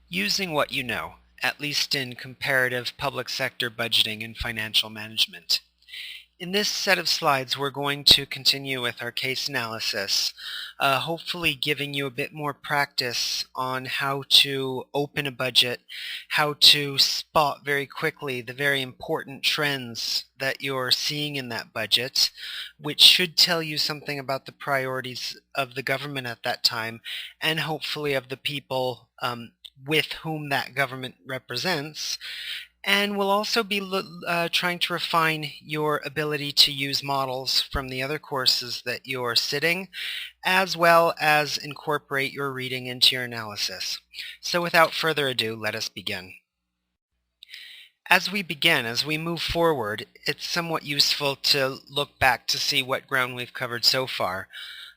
Using what you know, at least in comparative public sector budgeting and financial management. In this set of slides, we're going to continue with our case analysis, hopefully giving you a bit more practice on how to open a budget, how to spot very quickly the very important trends that you're seeing in that budget, which should tell you something about the priorities of the government at that time, and hopefully of the people with whom that government represents. And we'll also be trying to refine your ability to use models from the other courses that you're sitting, as well as incorporate your reading into your analysis. So without further ado, let us begin. As we move forward, it's somewhat useful to look back to see what ground we've covered so far.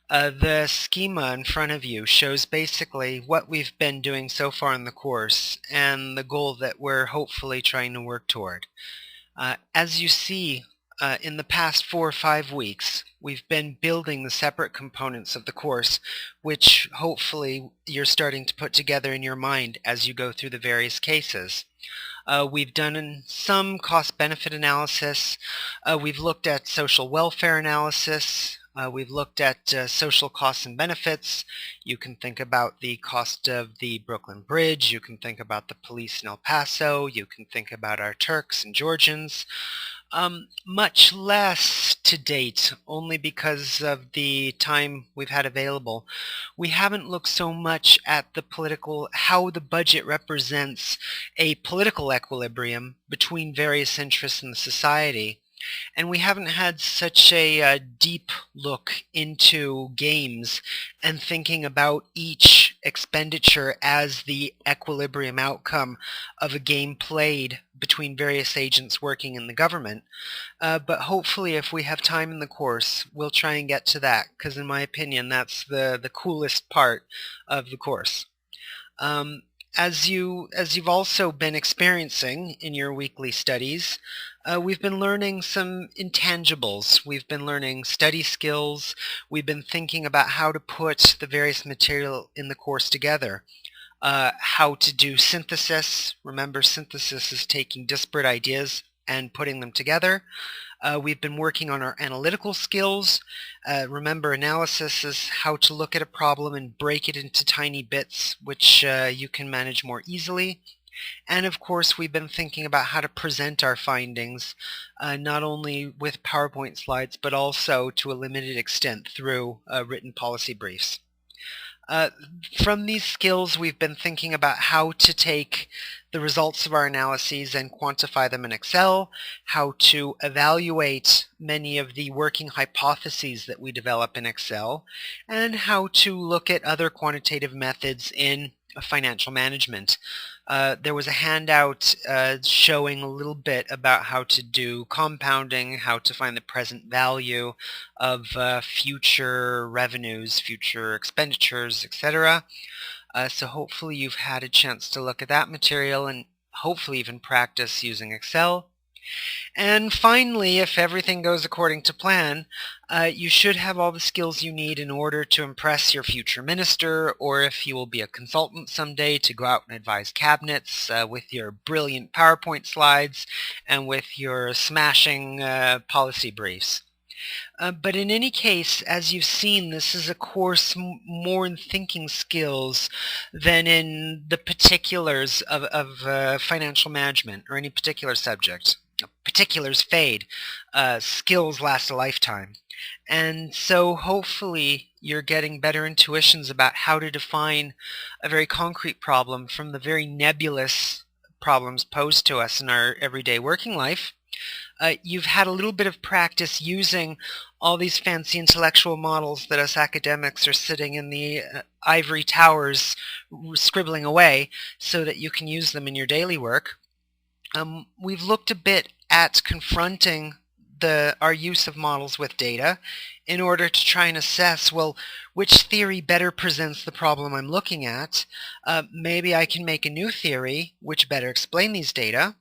The schema in front of you shows basically what we've been doing so far in the course and the goal that we're hopefully trying to work toward. As you see, in the past 4 or 5 weeks, we've been building the separate components of the course, which hopefully you're starting to put together in your mind as you go through the various cases. We've done some cost-benefit analysis. We've looked at social welfare analysis. We've looked at social costs and benefits. You can think about the cost of the Brooklyn Bridge. You can think about the police in El Paso. You can think about our Turks and Georgians. Much less to date, only because of the time we've had available. We haven't looked so much at how the budget represents a political equilibrium between various interests in the society. And we haven't had such a deep look into games and thinking about each expenditure as the equilibrium outcome of a game played between various agents working in the government. But hopefully if we have time in the course, we'll try and get to that, because in my opinion, that's the coolest part of the course. As you've also been experiencing in your weekly studies, we've been learning some intangibles. We've been learning study skills. We've been thinking about how to put the various material in the course together. How to do synthesis. Remember, synthesis is taking disparate ideas and putting them together. We've been working on our analytical skills. Remember, analysis is how to look at a problem and break it into tiny bits, which you can manage more easily. And of course, we've been thinking about how to present our findings, not only with PowerPoint slides, but also to a limited extent through written policy briefs. From these skills, we've been thinking about how to take the results of our analyses and quantify them in Excel, how to evaluate many of the working hypotheses that we develop in Excel, and how to look at other quantitative methods in financial management. There was a handout showing a little bit about how to do compounding, how to find the present value of future revenues, future expenditures, etc. So hopefully you've had a chance to look at that material and hopefully even practice using Excel. And finally, if everything goes according to plan, you should have all the skills you need in order to impress your future minister, or if you will be a consultant someday, to go out and advise cabinets with your brilliant PowerPoint slides and with your smashing policy briefs. But in any case, as you've seen, this is a course more in thinking skills than in the particulars of financial management or any particular subject. Particulars fade. Skills last a lifetime. And so hopefully you're getting better intuitions about how to define a very concrete problem from the very nebulous problems posed to us in our everyday working life. You've had a little bit of practice using all these fancy intellectual models that us academics are sitting in the ivory towers scribbling away so that you can use them in your daily work. We've looked a bit at confronting our use of models with data in order to try and assess, well, which theory better presents the problem I'm looking at. Maybe I can make a new theory which better explain these data.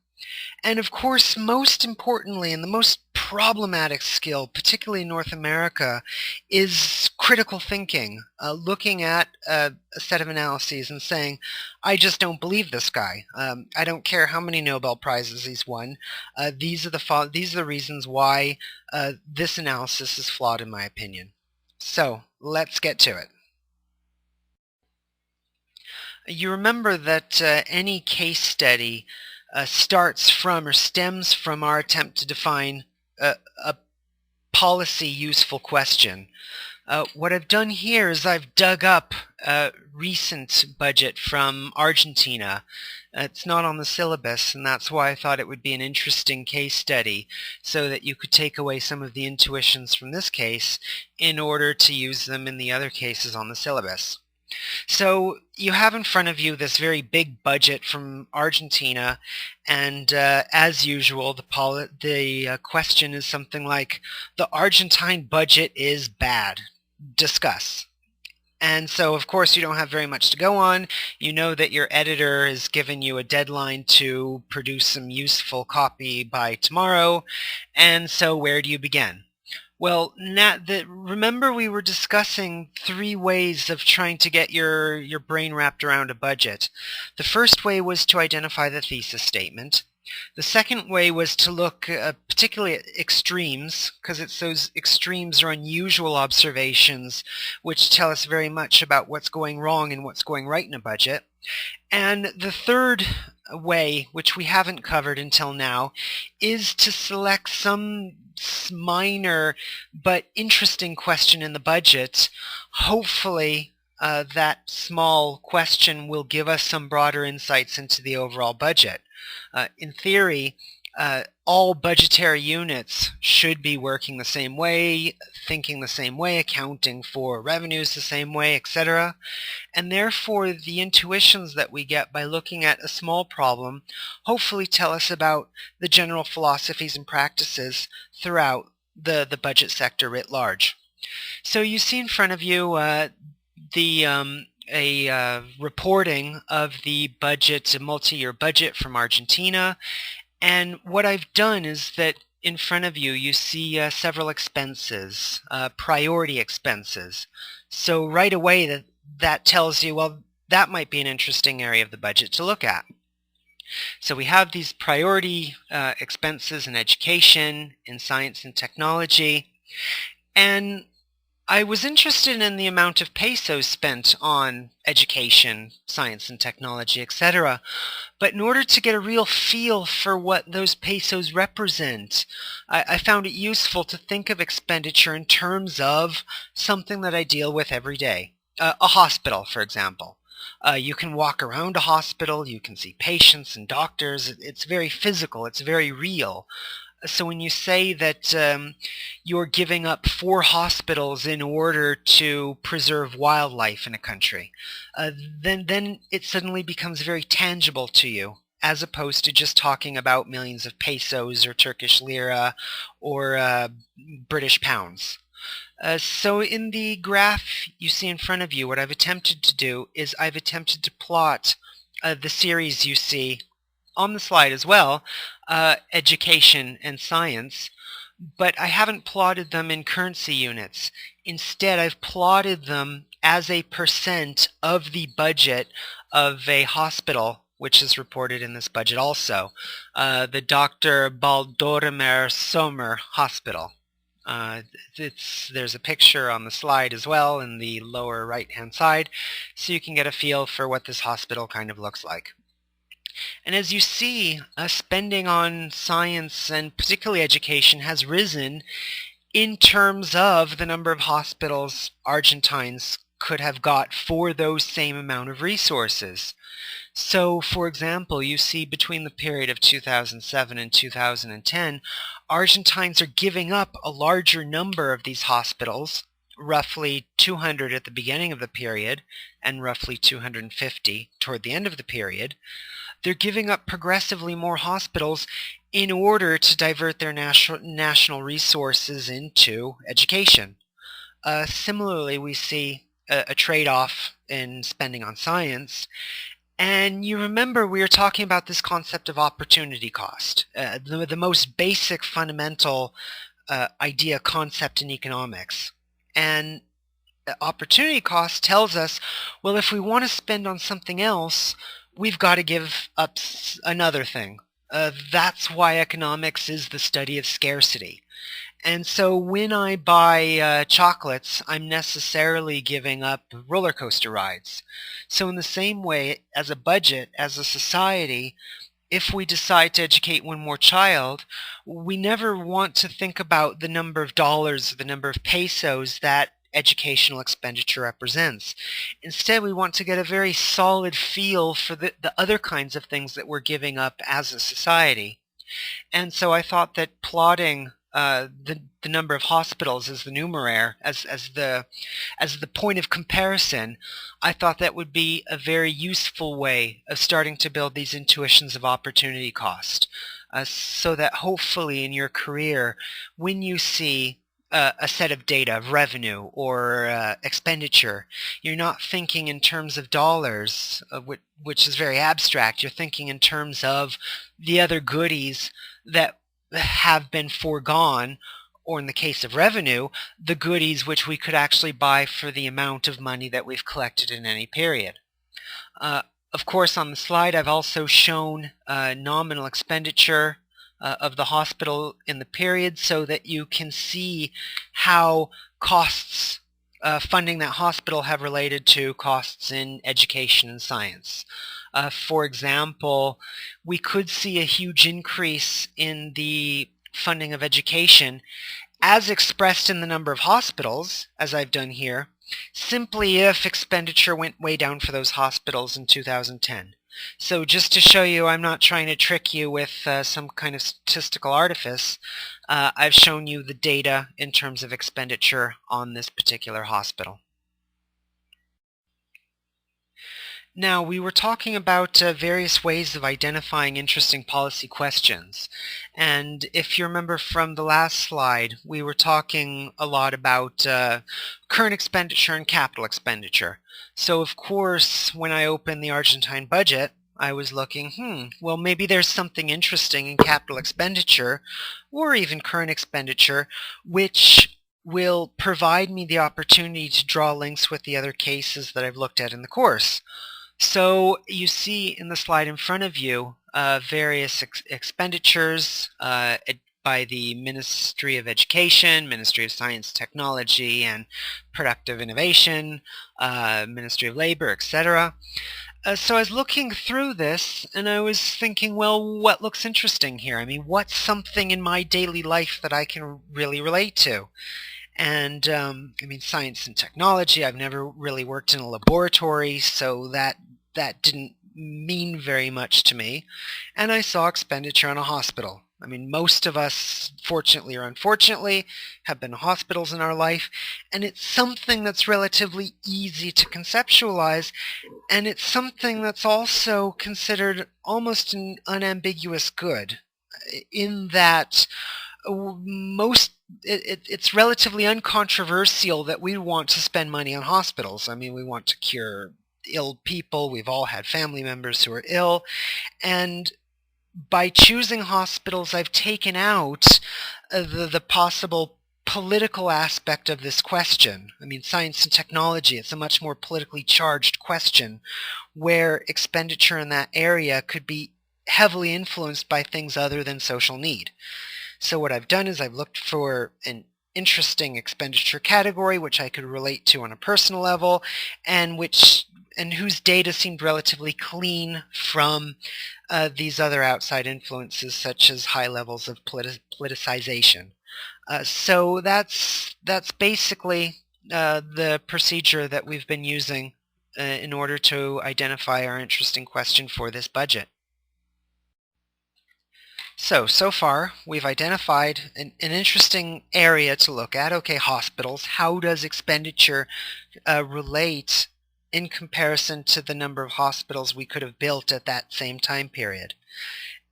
And of course, most importantly, and the most problematic skill, particularly in North America, is critical thinking, looking at a set of analyses and saying, I just don't believe this guy. I don't care how many Nobel Prizes he's won. These are the reasons why this analysis is flawed in my opinion. So let's get to it. You remember that any case study starts from or stems from our attempt to define a policy useful question. What I've done here is I've dug up a recent budget from Argentina. It's not on the syllabus, and that's why I thought it would be an interesting case study, so that you could take away some of the intuitions from this case in order to use them in the other cases on the syllabus. So you have in front of you this very big budget from Argentina, and as usual, the question is something like, the Argentine budget is bad. Discuss. And so, of course, you don't have very much to go on. You know that your editor has given you a deadline to produce some useful copy by tomorrow, and so where do you begin? Well, remember we were discussing 3 ways of trying to get your brain wrapped around a budget. The first way was to identify the thesis statement. The second way was to look particularly at extremes, because it's those extremes or unusual observations which tell us very much about what's going wrong and what's going right in a budget. And the third way, which we haven't covered until now, is to select some minor but interesting question in the budget. Hopefully that small question will give us some broader insights into the overall budget. In theory, all budgetary units should be working the same way, thinking the same way, accounting for revenues the same way, etc. And therefore, the intuitions that we get by looking at a small problem hopefully tell us about the general philosophies and practices throughout the budget sector writ large. So you see in front of you a reporting of the budget, a multi-year budget from Argentina. And what I've done is that in front of you, you see several expenses, priority expenses. So right away that tells you, well, that might be an interesting area of the budget to look at. So we have these priority expenses in education, in science and technology, and I was interested in the amount of pesos spent on education, science and technology, etc. But in order to get a real feel for what those pesos represent, I found it useful to think of expenditure in terms of something that I deal with every day. A hospital, for example. You can walk around a hospital, you can see patients and doctors. It's very physical, it's very real. So when you say that you're giving up 4 hospitals in order to preserve wildlife in a country, then it suddenly becomes very tangible to you, as opposed to just talking about millions of pesos or Turkish lira or British pounds. So in the graph you see in front of you, what I've attempted to do is I've attempted to plot the series you see on the slide as well, education and science, but I haven't plotted them in currency units. Instead, I've plotted them as a percent of the budget of a hospital, which is reported in this budget also, the Dr. Baldormer Sommer Hospital. There's a picture on the slide as well in the lower right-hand side, so you can get a feel for what this hospital kind of looks like. And as you see, spending on science and particularly education has risen in terms of the number of hospitals Argentines could have got for those same amount of resources. So, for example, you see between the period of 2007 and 2010, Argentines are giving up a larger number of these hospitals, roughly 200 at the beginning of the period and roughly 250 toward the end of the period. They're giving up progressively more hospitals in order to divert their national resources into education. Similarly, we see a trade-off in spending on science. And you remember we were talking about this concept of opportunity cost, the most basic fundamental concept in economics. And opportunity cost tells us, well, if we want to spend on something else, we've got to give up another thing. That's why economics is the study of scarcity. And so when I buy chocolates, I'm necessarily giving up roller coaster rides. So in the same way, as a budget, as a society, if we decide to educate one more child, we never want to think about the number of dollars or the number of pesos that educational expenditure represents. Instead, we want to get a very solid feel for the other kinds of things that we're giving up as a society. And so I thought that plotting the number of hospitals as the numeraire, as the point of comparison, I thought that would be a very useful way of starting to build these intuitions of opportunity cost, so that hopefully in your career, when you see a set of data of revenue or expenditure, you're not thinking in terms of dollars, which is very abstract. You're thinking in terms of the other goodies that have been foregone, or in the case of revenue, the goodies which we could actually buy for the amount of money that we've collected in any period. Of course, on the slide, I've also shown nominal expenditure of the hospital in the period so that you can see how costs funding that hospital have related to costs in education and science. For example, we could see a huge increase in the funding of education as expressed in the number of hospitals, as I've done here, simply if expenditure went way down for those hospitals in 2010. So just to show you, I'm not trying to trick you with some kind of statistical artifice. I've shown you the data in terms of expenditure on this particular hospital. Now, we were talking about various ways of identifying interesting policy questions. And if you remember from the last slide, we were talking a lot about current expenditure and capital expenditure. So, of course, when I opened the Argentine budget, I was looking, well, maybe there's something interesting in capital expenditure or even current expenditure, which will provide me the opportunity to draw links with the other cases that I've looked at in the course. So you see in the slide in front of you various expenditures by the Ministry of Education, Ministry of Science, Technology, and Productive Innovation, Ministry of Labor, etc. So I was looking through this and I was thinking, well, what looks interesting here? I mean, what's something in my daily life that I can really relate to? And I mean, science and technology, I've never really worked in a laboratory, so that didn't mean very much to me. And I saw expenditure on a hospital. I mean, most of us, fortunately or unfortunately, have been to hospitals in our life, and it's something that's relatively easy to conceptualize, and it's something that's also considered almost an unambiguous good, in that it's relatively uncontroversial that we want to spend money on hospitals. I mean, we want to cure ill people. We've all had family members who are ill. And by choosing hospitals, I've taken out the possible political aspect of this question. I mean, science and technology, it's a much more politically charged question where expenditure in that area could be heavily influenced by things other than social need. So what I've done is I've looked for an interesting expenditure category which I could relate to on a personal level, and whose data seemed relatively clean from these other outside influences, such as high levels of politicization. So that's basically the procedure that we've been using in order to identify our interesting question for this budget. So far, we've identified an interesting area to look at. Okay, hospitals. How does expenditure relate in comparison to the number of hospitals we could have built at that same time period?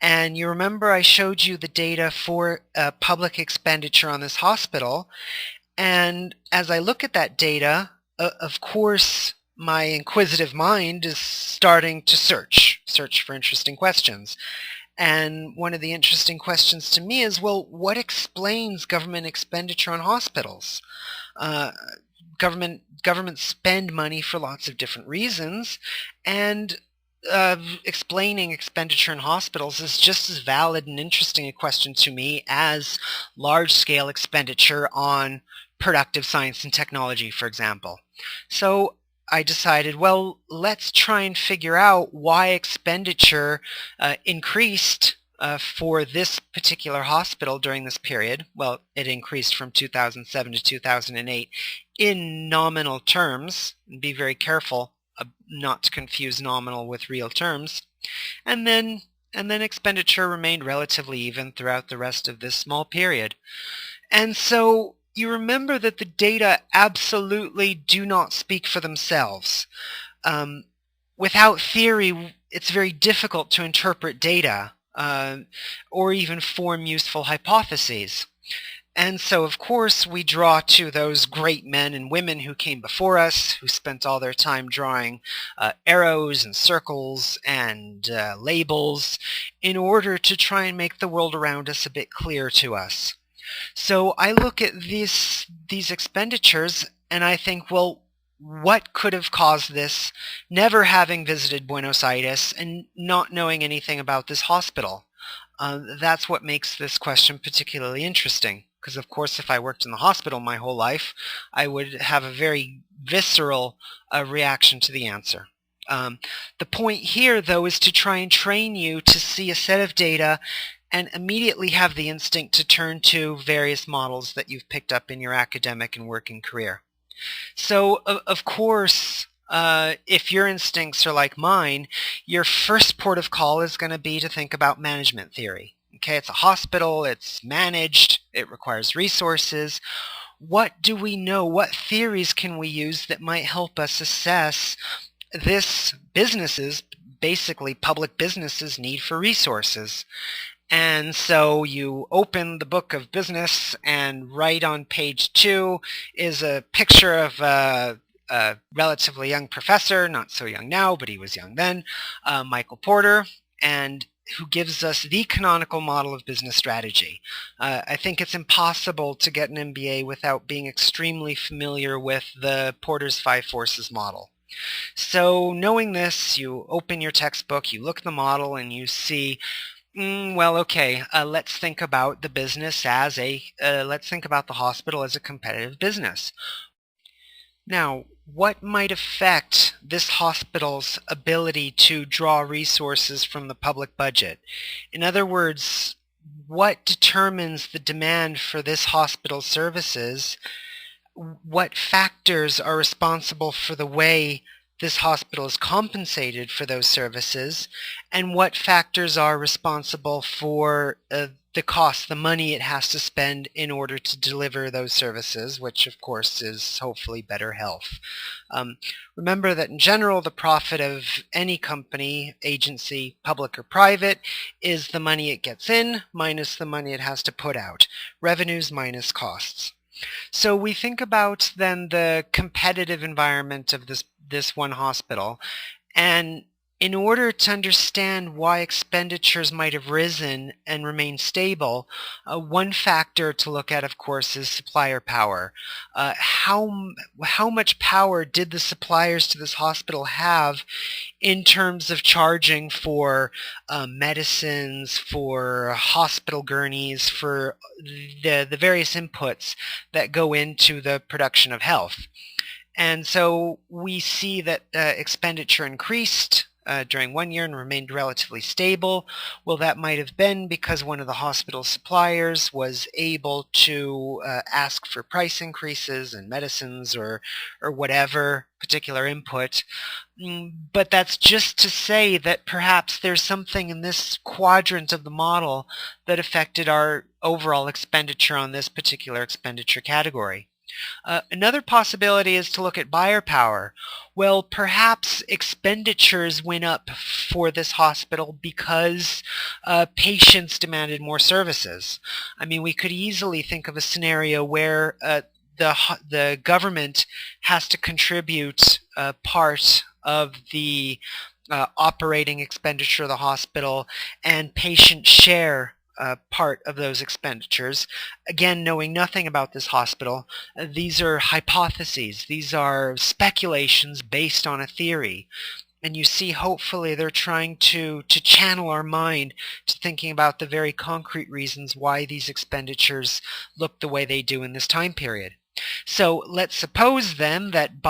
And you remember I showed you the data for public expenditure on this hospital. And as I look at that data, of course, my inquisitive mind is starting to search for interesting questions. And one of the interesting questions to me is, well, what explains government expenditure on hospitals? governments spend money for lots of different reasons, and explaining expenditure in hospitals is just as valid and interesting a question to me as large-scale expenditure on productive science and technology, for example. So I decided, well, let's try and figure out why expenditure increased for this particular hospital during this period. Well, it increased from 2007 to 2008 in nominal terms. And be very careful not to confuse nominal with real terms. And then expenditure remained relatively even throughout the rest of this small period. And so you remember that the data absolutely do not speak for themselves. Without theory, it's very difficult to interpret data or even form useful hypotheses. And so, of course, we draw to those great men and women who came before us, who spent all their time drawing arrows and circles and labels in order to try and make the world around us a bit clearer to us. So I look at these expenditures and I think, well, what could have caused this, never having visited Buenos Aires and not knowing anything about this hospital? That's what makes this question particularly interesting. Because, of course, if I worked in the hospital my whole life, I would have a very visceral reaction to the answer. The point here, though, is to try and train you to see a set of data and immediately have the instinct to turn to various models that you've picked up in your academic and working career. So, of course, if your instincts are like mine, your first port of call is going to be to think about management theory. Okay, it's a hospital, it's managed, it requires resources. What do we know? What theories can we use that might help us assess this business's, basically public businesses' need for resources? And so you open the book of business, and right on page 2 is a picture of a relatively young professor, not so young now, but he was young then, Michael Porter, and who gives us the canonical model of business strategy. I think it's impossible to get an MBA without being extremely familiar with the Porter's 5 Forces model. So knowing this, you open your textbook, you look at the model, and you see, well, okay, let's think about the business as let's think about the hospital as a competitive business. Now, what might affect this hospital's ability to draw resources from the public budget? In other words, what determines the demand for this hospital's services? What factors are responsible for the way this hospital is compensated for those services? And what factors are responsible for the cost, the money it has to spend in order to deliver those services, which of course is hopefully better health. Remember that in general, the profit of any company, agency, public or private, is the money it gets in minus the money it has to put out. Revenues minus costs. So we think about then the competitive environment of this one hospital, and in order to understand why expenditures might have risen and remained stable, one factor to look at, of course, is supplier power. How much power did the suppliers to this hospital have in terms of charging for medicines, for hospital gurneys, for the various inputs that go into the production of health? And so we see that expenditure increased during 1 year and remained relatively stable. Well, that might have been because one of the hospital suppliers was able to ask for price increases in medicines or whatever particular input. But that's just to say that perhaps there's something in this quadrant of the model that affected our overall expenditure on this particular expenditure category. Another possibility is to look at buyer power. Well, perhaps expenditures went up for this hospital because patients demanded more services. I mean, we could easily think of a scenario where the government has to contribute part of the operating expenditure of the hospital, and patients share part of those expenditures. Again, knowing nothing about this hospital, these are hypotheses. These are speculations based on a theory. And you see, hopefully, they're trying to channel our mind to thinking about the very concrete reasons why these expenditures look the way they do in this time period. So let's suppose then that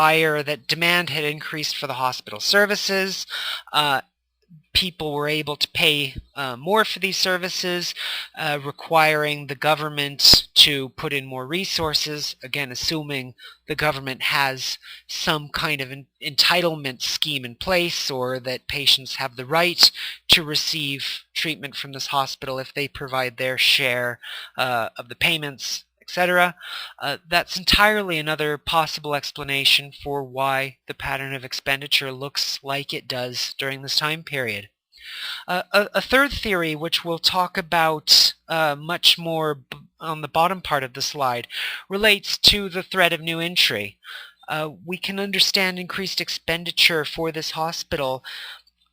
demand had increased for the hospital services. People were able to pay more for these services, requiring the government to put in more resources, again assuming the government has some kind of entitlement scheme in place, or that patients have the right to receive treatment from this hospital if they provide their share of the payments, etc. That's entirely another possible explanation for why the pattern of expenditure looks like it does during this time period. A third theory, which we'll talk about much more on the bottom part of the slide, relates to the threat of new entry. We can understand increased expenditure for this hospital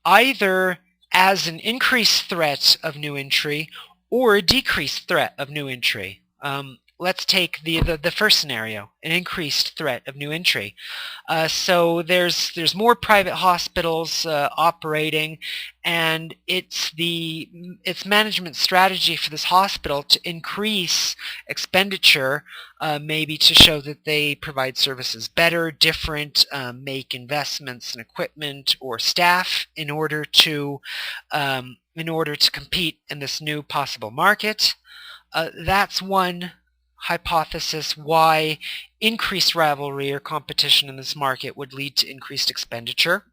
either as an increased threat of new entry or a decreased threat of new entry. Let's take the first scenario, an increased threat of new entry. So there's more private hospitals operating, and it's management strategy for this hospital to increase expenditure, maybe to show that they provide services better, different, make investments in equipment or staff in order to compete in this new possible market. That's one hypothesis why increased rivalry or competition in this market would lead to increased expenditure.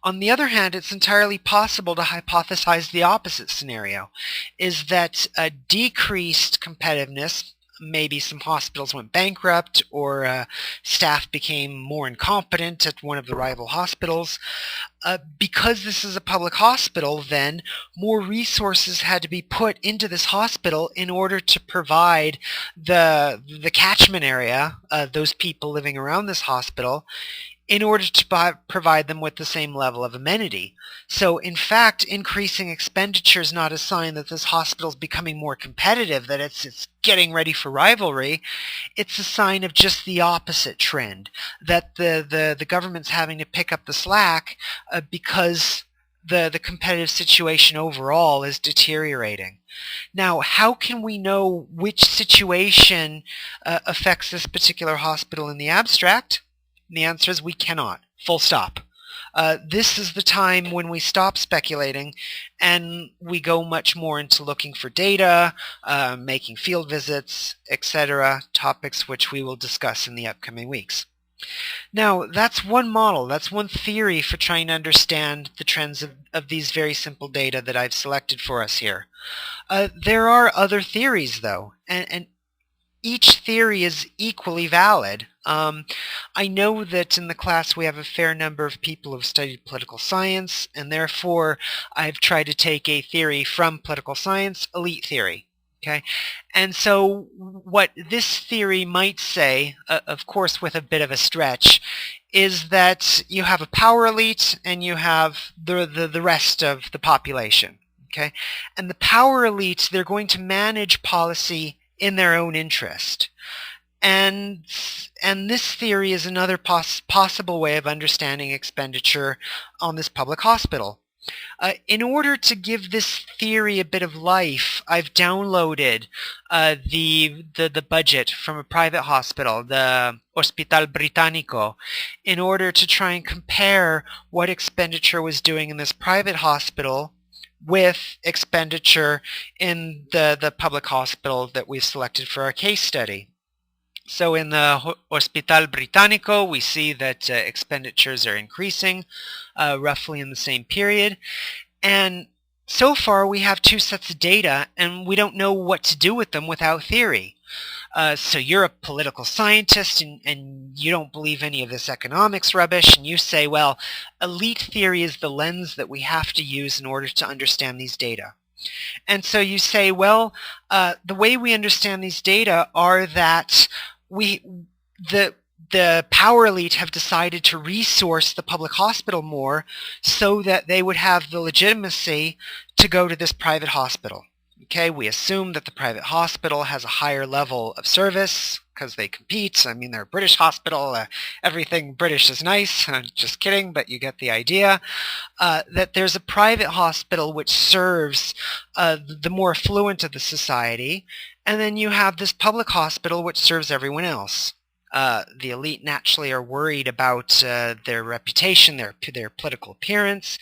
On the other hand, it's entirely possible to hypothesize the opposite scenario, is that a decreased competitiveness, maybe some hospitals went bankrupt or staff became more incompetent at one of the rival hospitals. Because this is a public hospital, then more resources had to be put into this hospital in order to provide the catchment area, those people living around this hospital, in order to provide them with the same level of amenity. So in fact, increasing expenditure is not a sign that this hospital is becoming more competitive, that it's getting ready for rivalry. It's a sign of just the opposite trend, that the government's having to pick up the slack because the competitive situation overall is deteriorating. Now, how can we know which situation affects this particular hospital in the abstract? And the answer is we cannot. Full stop. This is the time when we stop speculating and we go much more into looking for data, making field visits, etc., topics which we will discuss in the upcoming weeks. Now, that's one model, that's one theory for trying to understand the trends of these very simple data that I've selected for us here. There are other theories, though, and each theory is equally valid. I know that in the class we have a fair number of people who've studied political science, and therefore I've tried to take a theory from political science, elite theory. Okay, and so what this theory might say, of course with a bit of a stretch, is that you have a power elite and you have the rest of the population. Okay, and the power elite, they're going to manage policy in their own interest. And this theory is another possible way of understanding expenditure on this public hospital. In order to give this theory a bit of life, I've downloaded the budget from a private hospital, the Hospital Británico, in order to try and compare what expenditure was doing in this private hospital with expenditure in the public hospital that we've selected for our case study. So in the Hospital Británico, we see that expenditures are increasing roughly in the same period. And so far we have two sets of data and we don't know what to do with them without theory. So you're a political scientist and you don't believe any of this economics rubbish, and you say, well, elite theory is the lens that we have to use in order to understand these data. And so you say, well, the way we understand these data are that the power elite have decided to resource the public hospital more so that they would have the legitimacy to go to this private hospital. Okay, we assume that the private hospital has a higher level of service because they compete. I mean, they're a British hospital. Everything British is nice. Just kidding, but you get the idea. That there's a private hospital which serves the more affluent of the society, and then you have this public hospital which serves everyone else. The elite naturally are worried about their reputation, their political appearance,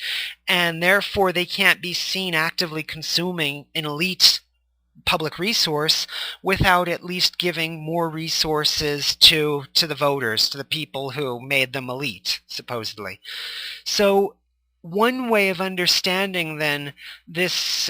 and therefore they can't be seen actively consuming an elite public resource without at least giving more resources to the voters, to the people who made them elite, supposedly. So one way of understanding then this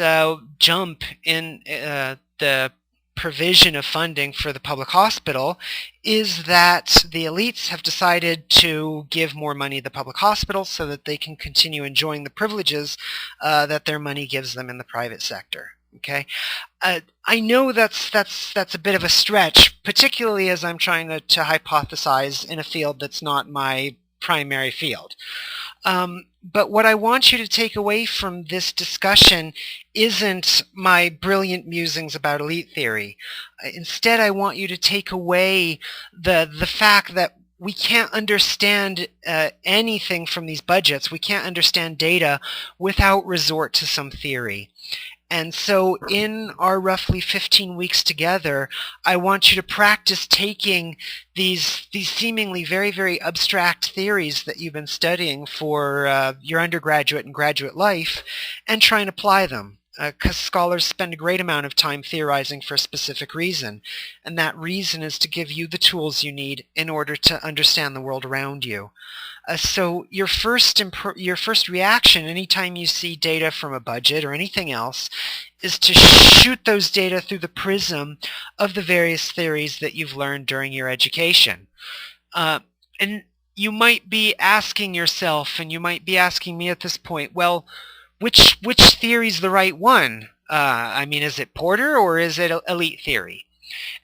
jump in the provision of funding for the public hospital is that the elites have decided to give more money to the public hospital so that they can continue enjoying the privileges that their money gives them in the private sector. Okay, I know that's a bit of a stretch, particularly as I'm trying to hypothesize in a field that's not my primary field. But what I want you to take away from this discussion isn't my brilliant musings about elite theory. Instead, I want you to take away the fact that we can't understand anything from these budgets. We can't understand data without resort to some theory. And so in our roughly 15 weeks together, I want you to practice taking these seemingly very, very abstract theories that you've been studying for your undergraduate and graduate life and try and apply them. Because scholars spend a great amount of time theorizing for a specific reason, and that reason is to give you the tools you need in order to understand the world around you. So your first reaction anytime you see data from a budget or anything else is to shoot those data through the prism of the various theories that you've learned during your education. And you might be asking yourself, and you might be asking me at this point, well, which theory is the right one? I mean, is it Porter or is it elite theory?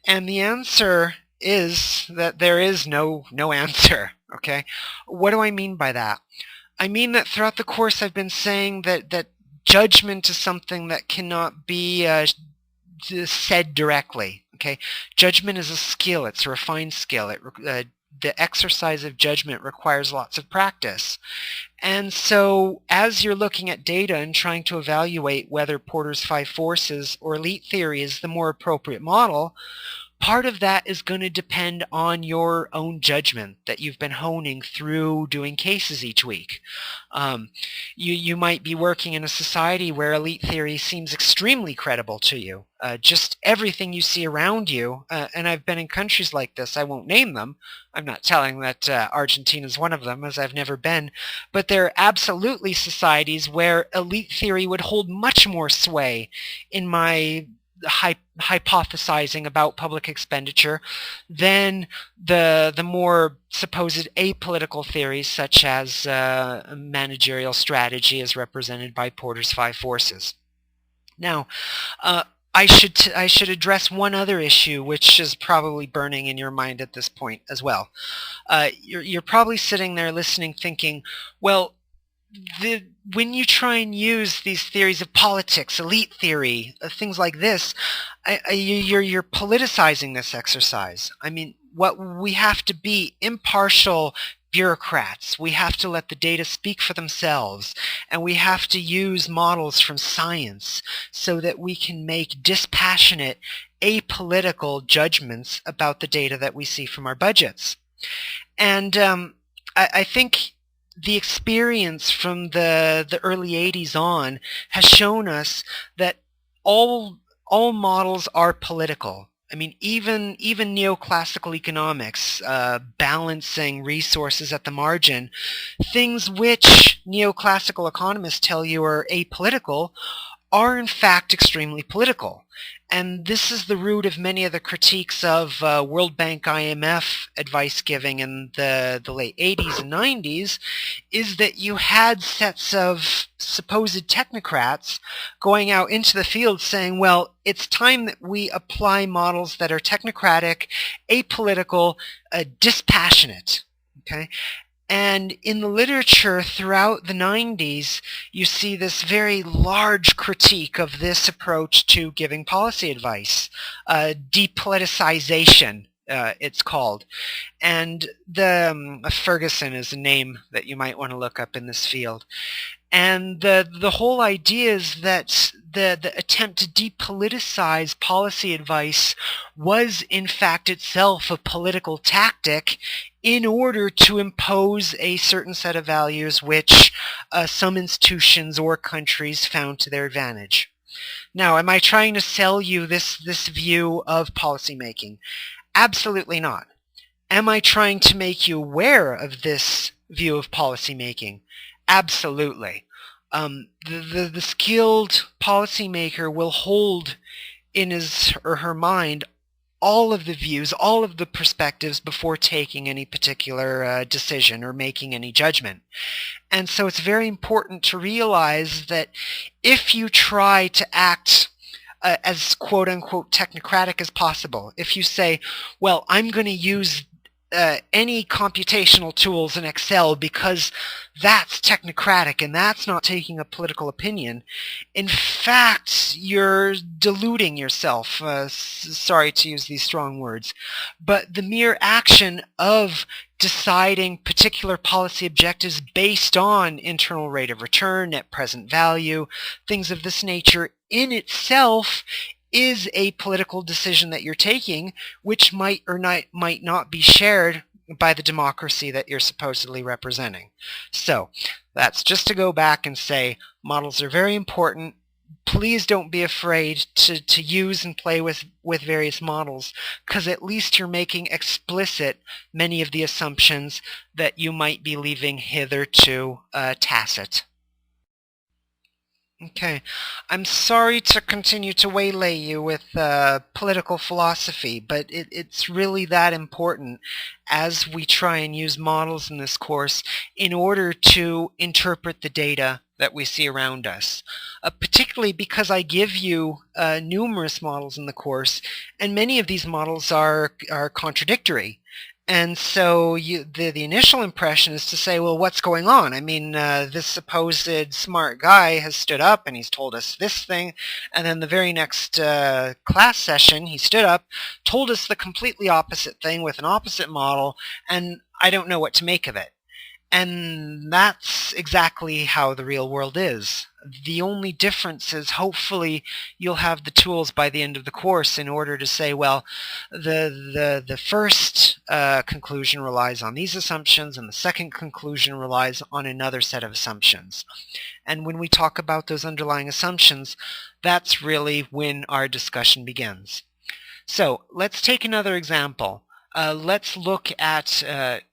And the answer is that there is no answer. Okay, what do I mean by that? I mean that throughout the course I've been saying that judgment is something that cannot be said directly. Okay, judgment is a skill. It's a refined skill. The exercise of judgment requires lots of practice. And so as you're looking at data and trying to evaluate whether Porter's 5 forces or elite theory is the more appropriate model, part of that is going to depend on your own judgment that you've been honing through doing cases each week. You might be working in a society where elite theory seems extremely credible to you. Just everything you see around you, and I've been in countries like this, I won't name them. I'm not telling that Argentina is one of them, as I've never been, but there are absolutely societies where elite theory would hold much more sway in my hypothesizing about public expenditure than the more supposed apolitical theories such as managerial strategy as represented by Porter's 5 forces. Now, I should address one other issue which is probably burning in your mind at this point as well. You're probably sitting there listening thinking, well, when you try and use these theories of politics, elite theory, things like this, you're politicizing this exercise. I mean, what we have to be impartial bureaucrats. We have to let the data speak for themselves, and we have to use models from science so that we can make dispassionate, apolitical judgments about the data that we see from our budgets. And I think the experience from the early 80s on has shown us that all models are political. I mean, even neoclassical economics, balancing resources at the margin, things which neoclassical economists tell you are apolitical, are in fact extremely political. And this is the root of many of the critiques of World Bank IMF advice giving in the late 80s and 90s, is that you had sets of supposed technocrats going out into the field saying, well, it's time that we apply models that are technocratic, apolitical, dispassionate. Okay? And in the literature throughout the 90s, you see this very large critique of this approach to giving policy advice. Depoliticization, it's called. And Ferguson is a name that you might want to look up in this field. And the whole idea is that the attempt to depoliticize policy advice was in fact itself a political tactic in order to impose a certain set of values which some institutions or countries found to their advantage. Now, am I trying to sell you this view of policymaking? Absolutely not. Am I trying to make you aware of this view of policymaking? Absolutely. The skilled policymaker will hold in his or her mind all of the views, all of the perspectives before taking any particular decision or making any judgment. And so it's very important to realize that if you try to act as quote-unquote technocratic as possible, if you say, well, I'm going to use any computational tools in Excel because that's technocratic and that's not taking a political opinion, in fact, you're deluding yourself. Sorry to use these strong words, but the mere action of deciding particular policy objectives based on internal rate of return, net present value, things of this nature in itself is a political decision that you're taking, which might or might not be shared by the democracy that you're supposedly representing. So that's just to go back and say models are very important. Please don't be afraid to use and play with various models, because at least you're making explicit many of the assumptions that you might be leaving hitherto tacit. Okay, I'm sorry to continue to waylay you with political philosophy, but it's really that important as we try and use models in this course in order to interpret the data that we see around us, particularly because I give you numerous models in the course, and many of these models are contradictory. And so the initial impression is to say, well, what's going on? I mean, this supposed smart guy has stood up and he's told us this thing, and then the very next class session, he stood up, told us the completely opposite thing with an opposite model, and I don't know what to make of it. And that's exactly how the real world is. The only difference is hopefully you'll have the tools by the end of the course in order to say, well, the first conclusion relies on these assumptions and the second conclusion relies on another set of assumptions. And when we talk about those underlying assumptions, that's really when our discussion begins. So let's take another example. Let's look at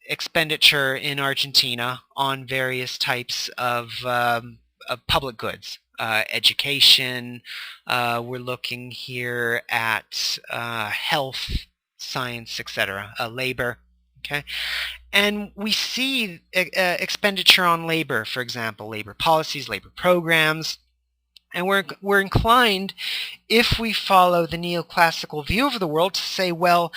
expenditure in Argentina on various types of public goods. Education, we're looking here at health, science, etc., labor. Okay, and we see expenditure on labor, for example, labor policies, labor programs. And we're inclined, if we follow the neoclassical view of the world, to say, well,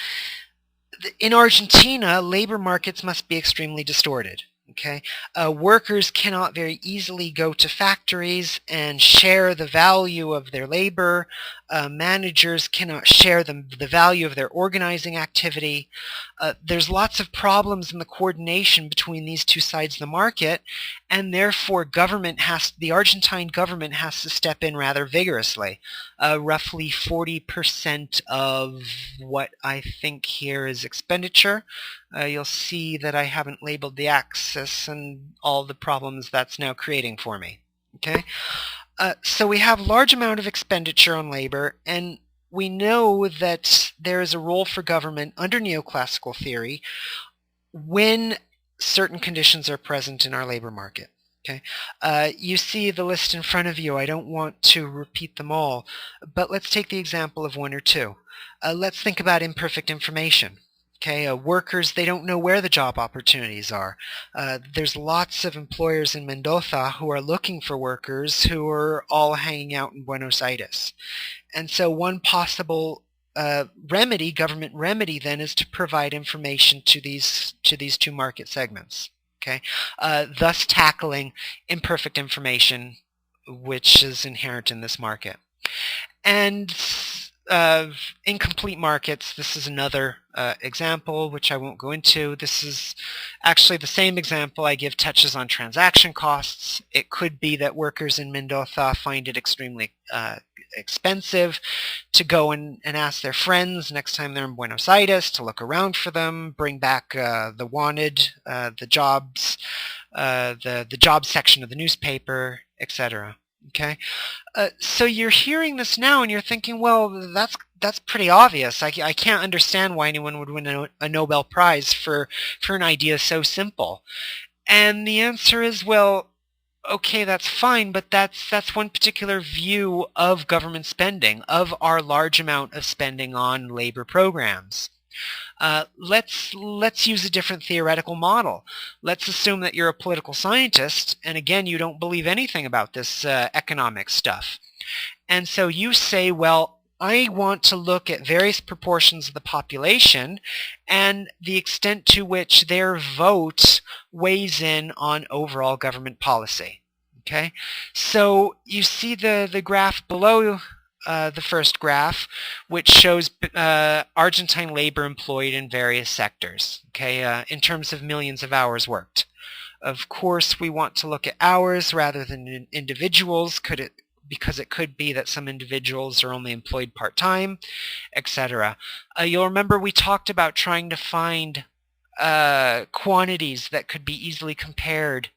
in Argentina, labor markets must be extremely distorted. Okay, workers cannot very easily go to factories and share the value of their labor. Managers cannot share the value of their organizing activity. There's lots of problems in the coordination between these two sides of the market, and therefore the Argentine government has to step in rather vigorously. Roughly 40% of what I think here is expenditure. You'll see that I haven't labeled the axis and all the problems that's now creating for me. Okay, so we have a large amount of expenditure on labor, and we know that there is a role for government under neoclassical theory when certain conditions are present in our labor market. Okay, you see the list in front of you. I don't want to repeat them all, but let's take the example of one or two. Let's think about imperfect information. Okay, workers, they don't know where the job opportunities are. There's lots of employers in Mendoza who are looking for workers who are all hanging out in Buenos Aires. And so one possible government remedy then, is to provide information to these two market segments. okay? Thus tackling imperfect information which is inherent in this market. And incomplete markets, this is another example which I won't go into. This is actually the same example I give touches on transaction costs. It could be that workers in Mendoza find it extremely expensive to go and ask their friends next time they're in Buenos Aires to look around for them, bring back the wanted, the jobs, the jobs section of the newspaper, etc. Okay, so you're hearing this now and you're thinking, well, that's pretty obvious. I can't understand why anyone would win a Nobel Prize for an idea so simple. And the answer is, well, okay, that's fine, but that's one particular view of government spending, of our large amount of spending on labor programs. Let's use a different theoretical model. Let's assume that you're a political scientist, and again, you don't believe anything about this economic stuff. And so you say, well, I want to look at various proportions of the population and the extent to which their vote weighs in on overall government policy. Okay, so you see the graph below the first graph, which shows Argentine labor employed in various sectors, okay, in terms of millions of hours worked. Of course, we want to look at hours rather than individuals, because it could be that some individuals are only employed part-time, etc. You'll remember we talked about trying to find quantities that could be easily compared.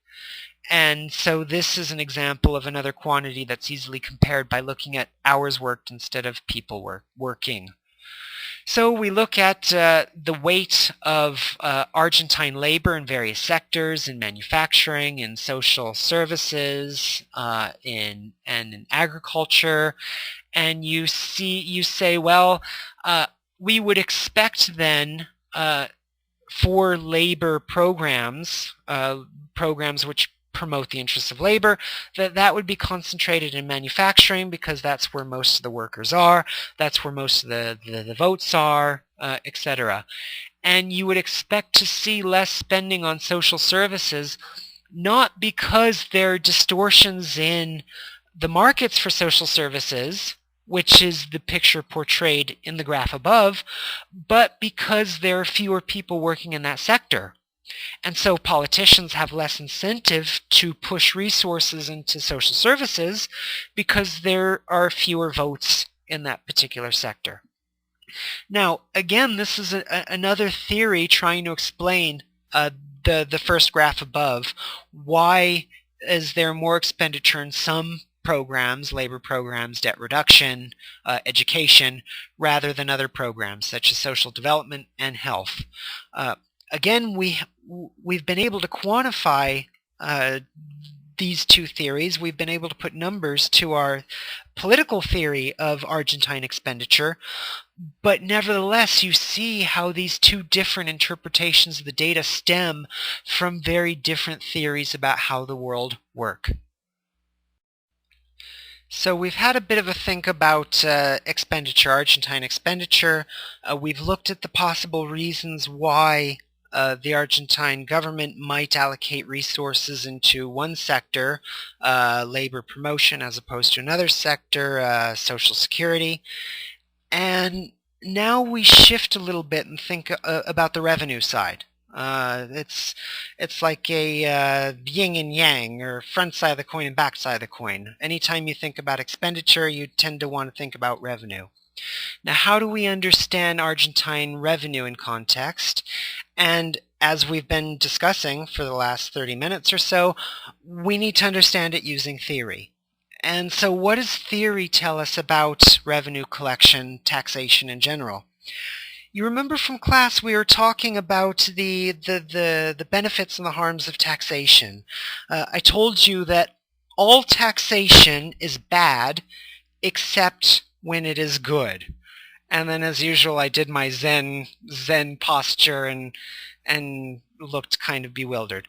And so this is an example of another quantity that's easily compared by looking at hours worked instead of people working. So we look at the weight of Argentine labor in various sectors, in manufacturing, in social services, in agriculture, and you say, well, we would expect then for labor programs, programs which promote the interests of labor, that would be concentrated in manufacturing because that's where most of the workers are, that's where most of the votes are, etc. And you would expect to see less spending on social services, not because there are distortions in the markets for social services, which is the picture portrayed in the graph above, but because there are fewer people working in that sector. And so politicians have less incentive to push resources into social services because there are fewer votes in that particular sector. Now, again, this is another theory trying to explain the first graph above. Why is there more expenditure in some programs, labor programs, debt reduction, education, rather than other programs such as social development and health? Again, we've been able to quantify these two theories. We've been able to put numbers to our political theory of Argentine expenditure, but nevertheless you see how these two different interpretations of the data stem from very different theories about how the world works. So we've had a bit of a think about expenditure, Argentine expenditure. We've looked at the possible reasons why the Argentine government might allocate resources into one sector, labor promotion, as opposed to another sector, social security. And now we shift a little bit and think about the revenue side. It's like a yin and yang, or front side of the coin and back side of the coin. Anytime you think about expenditure, you tend to want to think about revenue. Now, how do we understand Argentine revenue in context? And as we've been discussing for the last 30 minutes or so, we need to understand it using theory. And so what does theory tell us about revenue collection, taxation in general? You remember from class we were talking about the benefits and the harms of taxation. I told you that all taxation is bad except when it is good. And then as usual I did my Zen posture and looked kind of bewildered.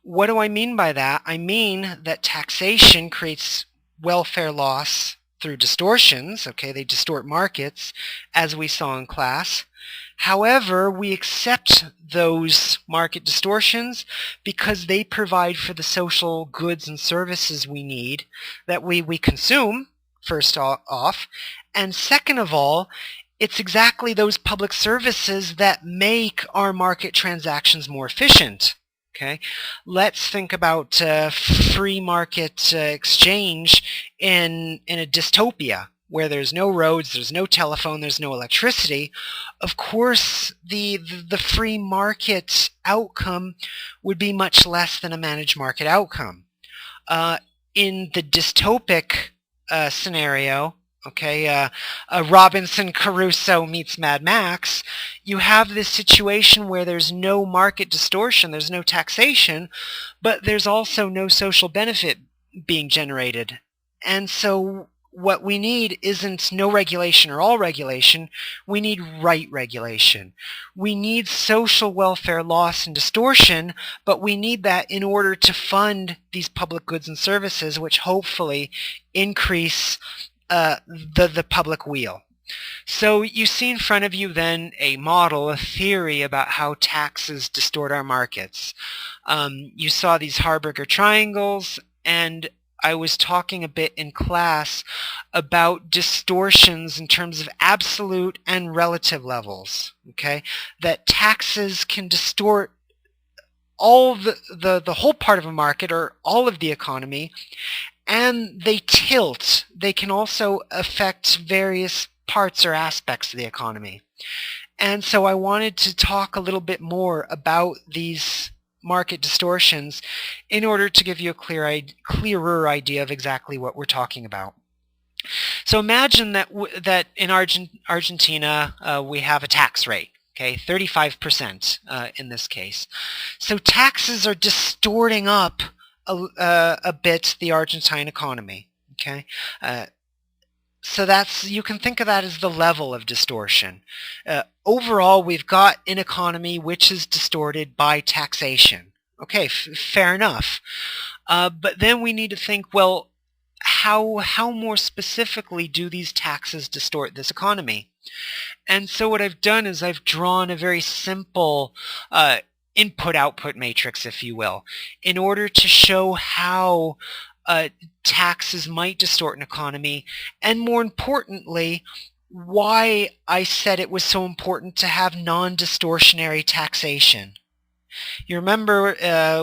What do I mean by that? I mean that taxation creates welfare loss through distortions. Okay, they distort markets, as we saw in class. However, we accept those market distortions because they provide for the social goods and services we need, that we consume, first off, and second of all, it's exactly those public services that make our market transactions more efficient. Okay, let's think about free market exchange in a dystopia where there's no roads, there's no telephone, there's no electricity. Of course, the free market outcome would be much less than a managed market outcome. In the dystopic scenario, okay, Robinson Crusoe meets Mad Max, you have this situation where there's no market distortion, there's no taxation, but there's also no social benefit being generated. And so what we need isn't no regulation or all regulation, we need right regulation. We need social welfare loss and distortion, but we need that in order to fund these public goods and services, which hopefully increase the public weal. So you see in front of you then a model, a theory about how taxes distort our markets. You saw these Harburger triangles, and I was talking a bit in class about distortions in terms of absolute and relative levels, okay? That taxes can distort all the whole part of a market or all of the economy, and they tilt. They can also affect various parts or aspects of the economy. And so I wanted to talk a little bit more about these market distortions in order to give you a clearer idea of exactly what we're talking about. So imagine that in Argentina we have a tax rate, okay, 35% in this case. So taxes are distorting up a bit the Argentine economy, okay? So you can think of that as the level of distortion. Overall, we've got an economy which is distorted by taxation. Okay, fair enough. But then we need to think, well, how more specifically do these taxes distort this economy? And so what I've done is I've drawn a very simple input-output matrix, if you will, in order to show how taxes might distort an economy, and more importantly, why I said it was so important to have non-distortionary taxation. You remember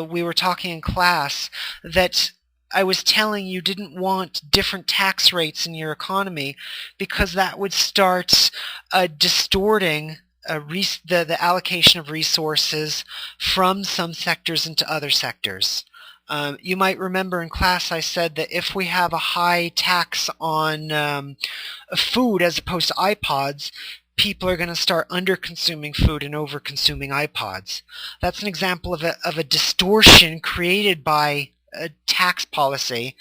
we were talking in class that I was telling you didn't want different tax rates in your economy because that would start distorting the allocation of resources from some sectors into other sectors. You might remember in class I said that if we have a high tax on food as opposed to iPods, people are going to start under-consuming food and over-consuming iPods. That's an example of a distortion created by a tax policy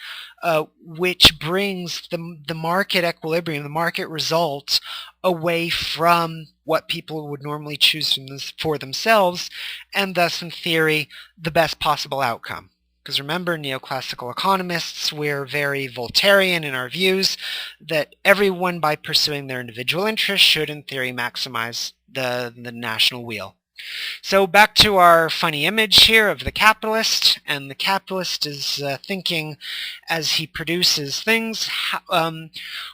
which brings the market equilibrium, the market results, away from what people would normally choose for themselves, and thus, in theory, the best possible outcome. Because remember, neoclassical economists, we're very Voltairean in our views that everyone, by pursuing their individual interests, should, in theory, maximize the national weal. So back to our funny image here of the capitalist, and the capitalist is thinking as he produces things,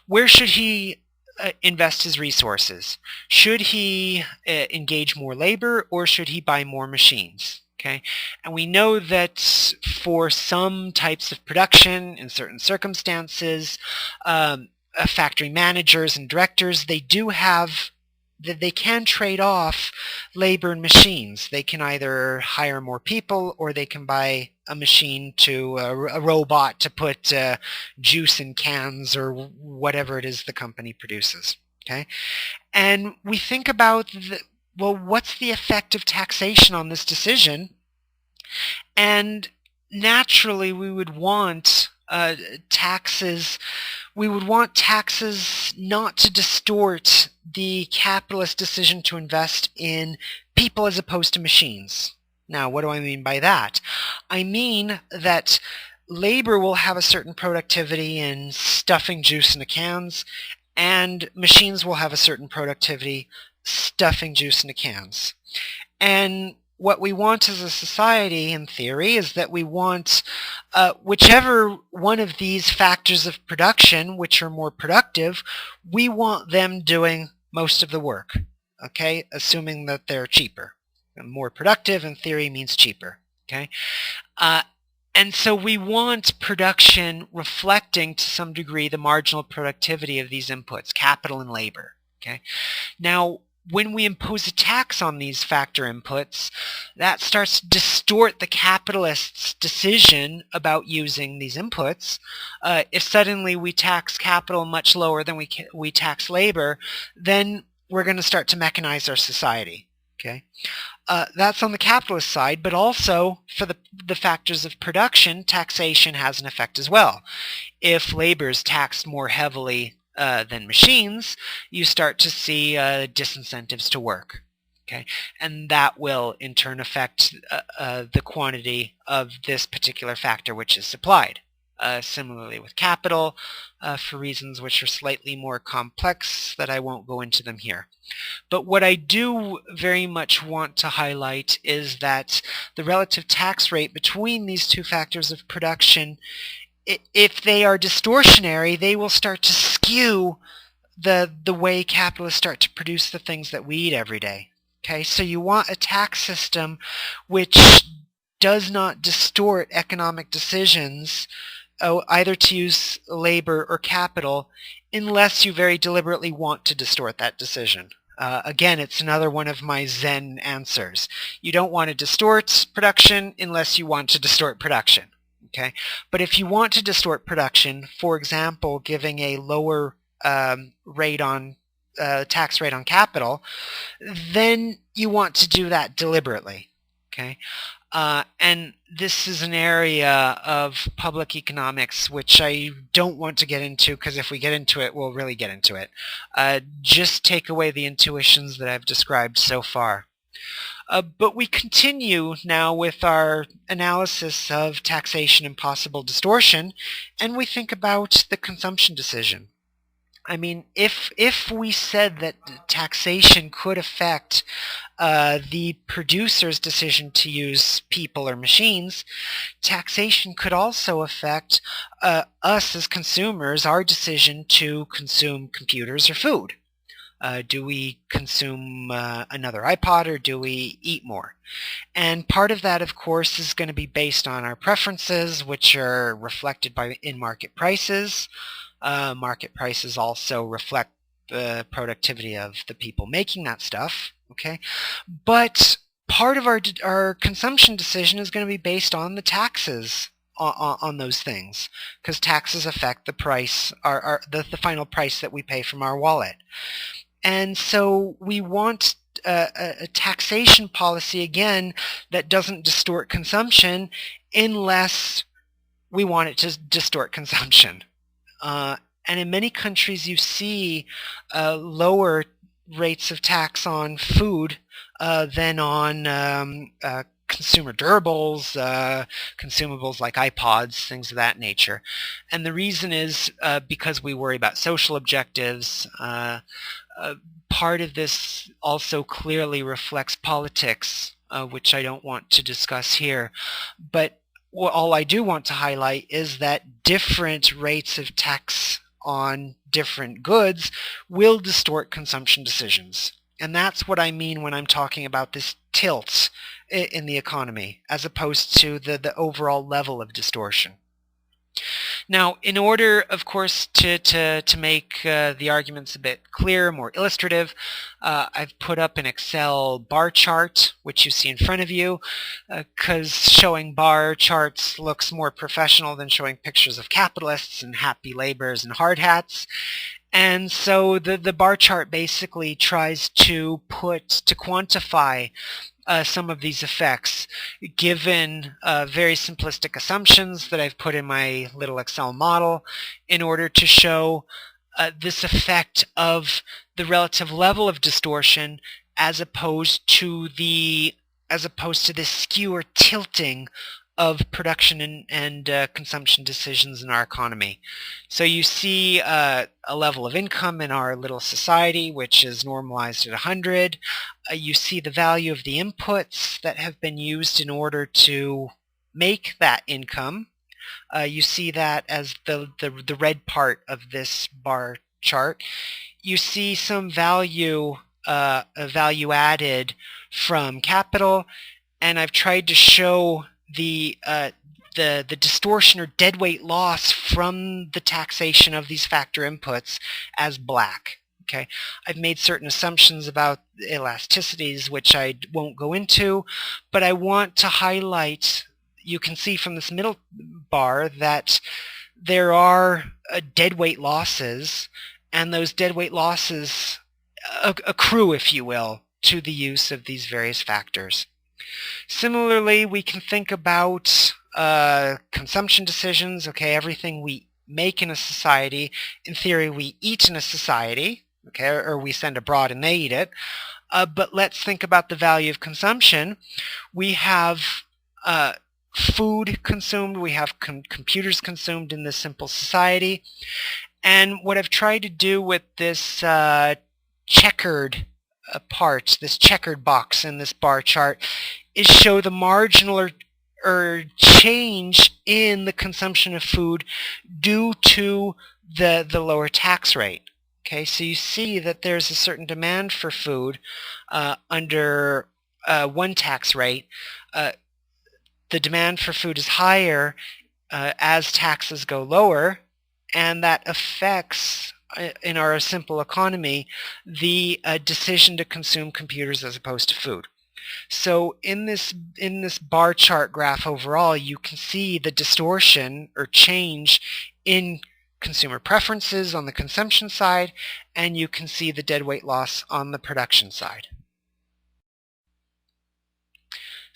where should he invest his resources? Should he engage more labor, or should he buy more machines? Okay, and we know that for some types of production, in certain circumstances, factory managers and directors, they can trade off labor and machines. They can either hire more people, or they can buy a machine a robot to put juice in cans or whatever it is the company produces. Okay, and we think about well, what's the effect of taxation on this decision? And naturally, we would want taxes. We would want taxes not to distort the capitalist decision to invest in people as opposed to machines. Now, what do I mean by that? I mean that labor will have a certain productivity in stuffing juice into cans, and machines will have a certain productivity stuffing juice into cans. And what we want as a society, in theory, is that we want whichever one of these factors of production, which are more productive, we want them doing most of the work, okay, assuming that they're cheaper. And more productive, in theory, means cheaper, okay? And so we want production reflecting to some degree the marginal productivity of these inputs, capital and labor, okay? Now, when we impose a tax on these factor inputs, that starts to distort the capitalist's decision about using these inputs. If suddenly we tax capital much lower than we tax labor, then we're going to start to mechanize our society. Okay, that's on the capitalist side, but also for the factors of production, taxation has an effect as well. If labor is taxed more heavily than machines, you start to see disincentives to work. Okay, and that will in turn affect the quantity of this particular factor which is supplied. Similarly with capital, for reasons which are slightly more complex that I won't go into them here. But what I do very much want to highlight is that the relative tax rate between these two factors of production, if they are distortionary, they will start to skew the way capitalists start to produce the things that we eat every day. Okay, so you want a tax system which does not distort economic decisions, either to use labor or capital, unless you very deliberately want to distort that decision. Again, it's another one of my Zen answers. You don't want to distort production unless you want to distort production. Okay, but if you want to distort production, for example, giving a lower rate on tax rate on capital, then you want to do that deliberately. Okay. And this is an area of public economics which I don't want to get into, because if we get into it, we'll really get into it. Just take away the intuitions that I've described so far. But we continue now with our analysis of taxation and possible distortion, and we think about the consumption decision. I mean, if we said that taxation could affect the producer's decision to use people or machines, taxation could also affect us as consumers, our decision to consume computers or food. Do we consume another iPod, or do we eat more? And part of that, of course, is going to be based on our preferences, which are reflected in market prices. Market prices also reflect the productivity of the people making that stuff, okay? But part of our consumption decision is going to be based on the taxes on those things, because taxes affect the price, the final price that we pay from our wallet. And so we want a taxation policy, again, that doesn't distort consumption unless we want it to distort consumption. And in many countries you see lower rates of tax on food than on consumer durables, consumables like iPods, things of that nature. And the reason is because we worry about social objectives. Part of this also clearly reflects politics, which I don't want to discuss here. But all I do want to highlight is that different rates of tax on different goods will distort consumption decisions. And that's what I mean when I'm talking about this tilt in the economy, as opposed to the overall level of distortion. Now, in order, of course, to make the arguments a bit clearer, more illustrative, I've put up an Excel bar chart, which you see in front of you, because showing bar charts looks more professional than showing pictures of capitalists and happy laborers and hard hats. And so the bar chart basically tries to quantify some of these effects, given very simplistic assumptions that I've put in my little Excel model, in order to show this effect of the relative level of distortion as opposed to the skew or tilting of production and consumption decisions in our economy. So you see a level of income in our little society, which is normalized at 100. You see the value of the inputs that have been used in order to make that income. You see that as the red part of this bar chart. You see some value added from capital, and I've tried to show the distortion or deadweight loss from the taxation of these factor inputs as black. Okay, I've made certain assumptions about elasticities, which I won't go into, but I want to highlight, you can see from this middle bar that there are deadweight losses, and those deadweight losses accrue, if you will, to the use of these various factors. Similarly, we can think about consumption decisions. Okay, everything we make in a society, in theory, we eat in a society, okay, or we send abroad and they eat it. But let's think about the value of consumption. We have food consumed, we have computers consumed in this simple society. And what I've tried to do with this checkered part, this checkered box in this bar chart, is show the marginal or change in the consumption of food due to the lower tax rate. Okay, so you see that there's a certain demand for food under one tax rate. The demand for food is higher as taxes go lower, and that affects, in our simple economy, the decision to consume computers as opposed to food. So in this bar chart graph overall, you can see the distortion or change in consumer preferences on the consumption side, and you can see the deadweight loss on the production side.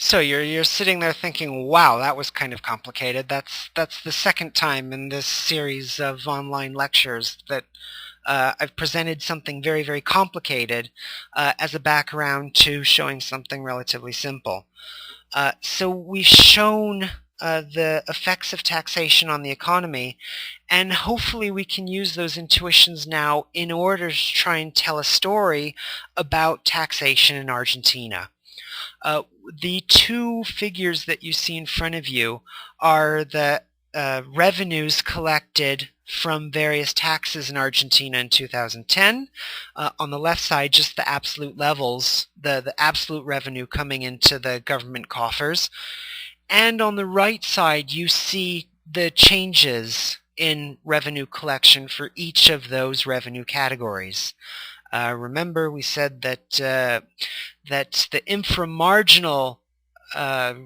So you're sitting there thinking, wow, that was kind of complicated. That's the second time in this series of online lectures that I've presented something very, very complicated as a background to showing something relatively simple. So we've shown the effects of taxation on the economy, and hopefully we can use those intuitions now in order to try and tell a story about taxation in Argentina. The two figures that you see in front of you are the revenues collected from various taxes in Argentina in 2010. On the left side, just the absolute levels, the absolute revenue coming into the government coffers. And on the right side, you see the changes in revenue collection for each of those revenue categories. Remember, we said that the inframarginal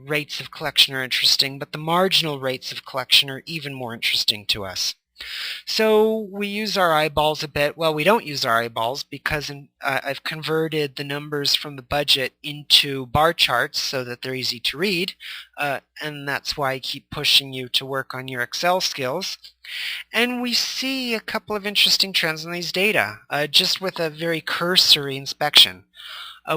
rates of collection are interesting, but the marginal rates of collection are even more interesting to us. So we use our eyeballs a bit. Well, we don't use our eyeballs because I've converted the numbers from the budget into bar charts so that they're easy to read, and that's why I keep pushing you to work on your Excel skills. And we see a couple of interesting trends in these data, just with a very cursory inspection.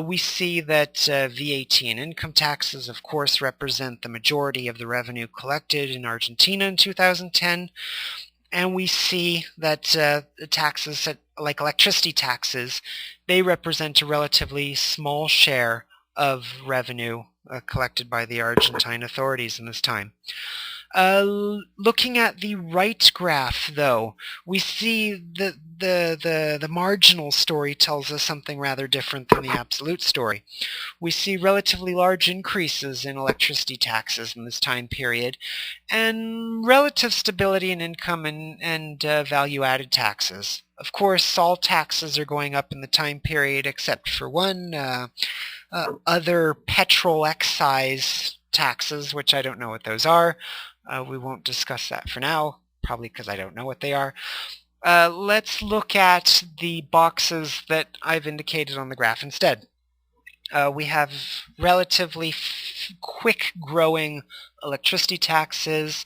We see that VAT and income taxes, of course, represent the majority of the revenue collected in Argentina in 2010. And we see that taxes like electricity taxes, they represent a relatively small share of revenue collected by the Argentine authorities in this time. Looking at the right graph, though, we see the marginal story tells us something rather different than the absolute story. We see relatively large increases in electricity taxes in this time period, and relative stability in income and value-added taxes. Of course, all taxes are going up in the time period except for one, other petrol excise taxes, which I don't know what those are. We won't discuss that for now, probably because I don't know what they are. Let's look at the boxes that I've indicated on the graph instead. We have relatively quick growing electricity taxes,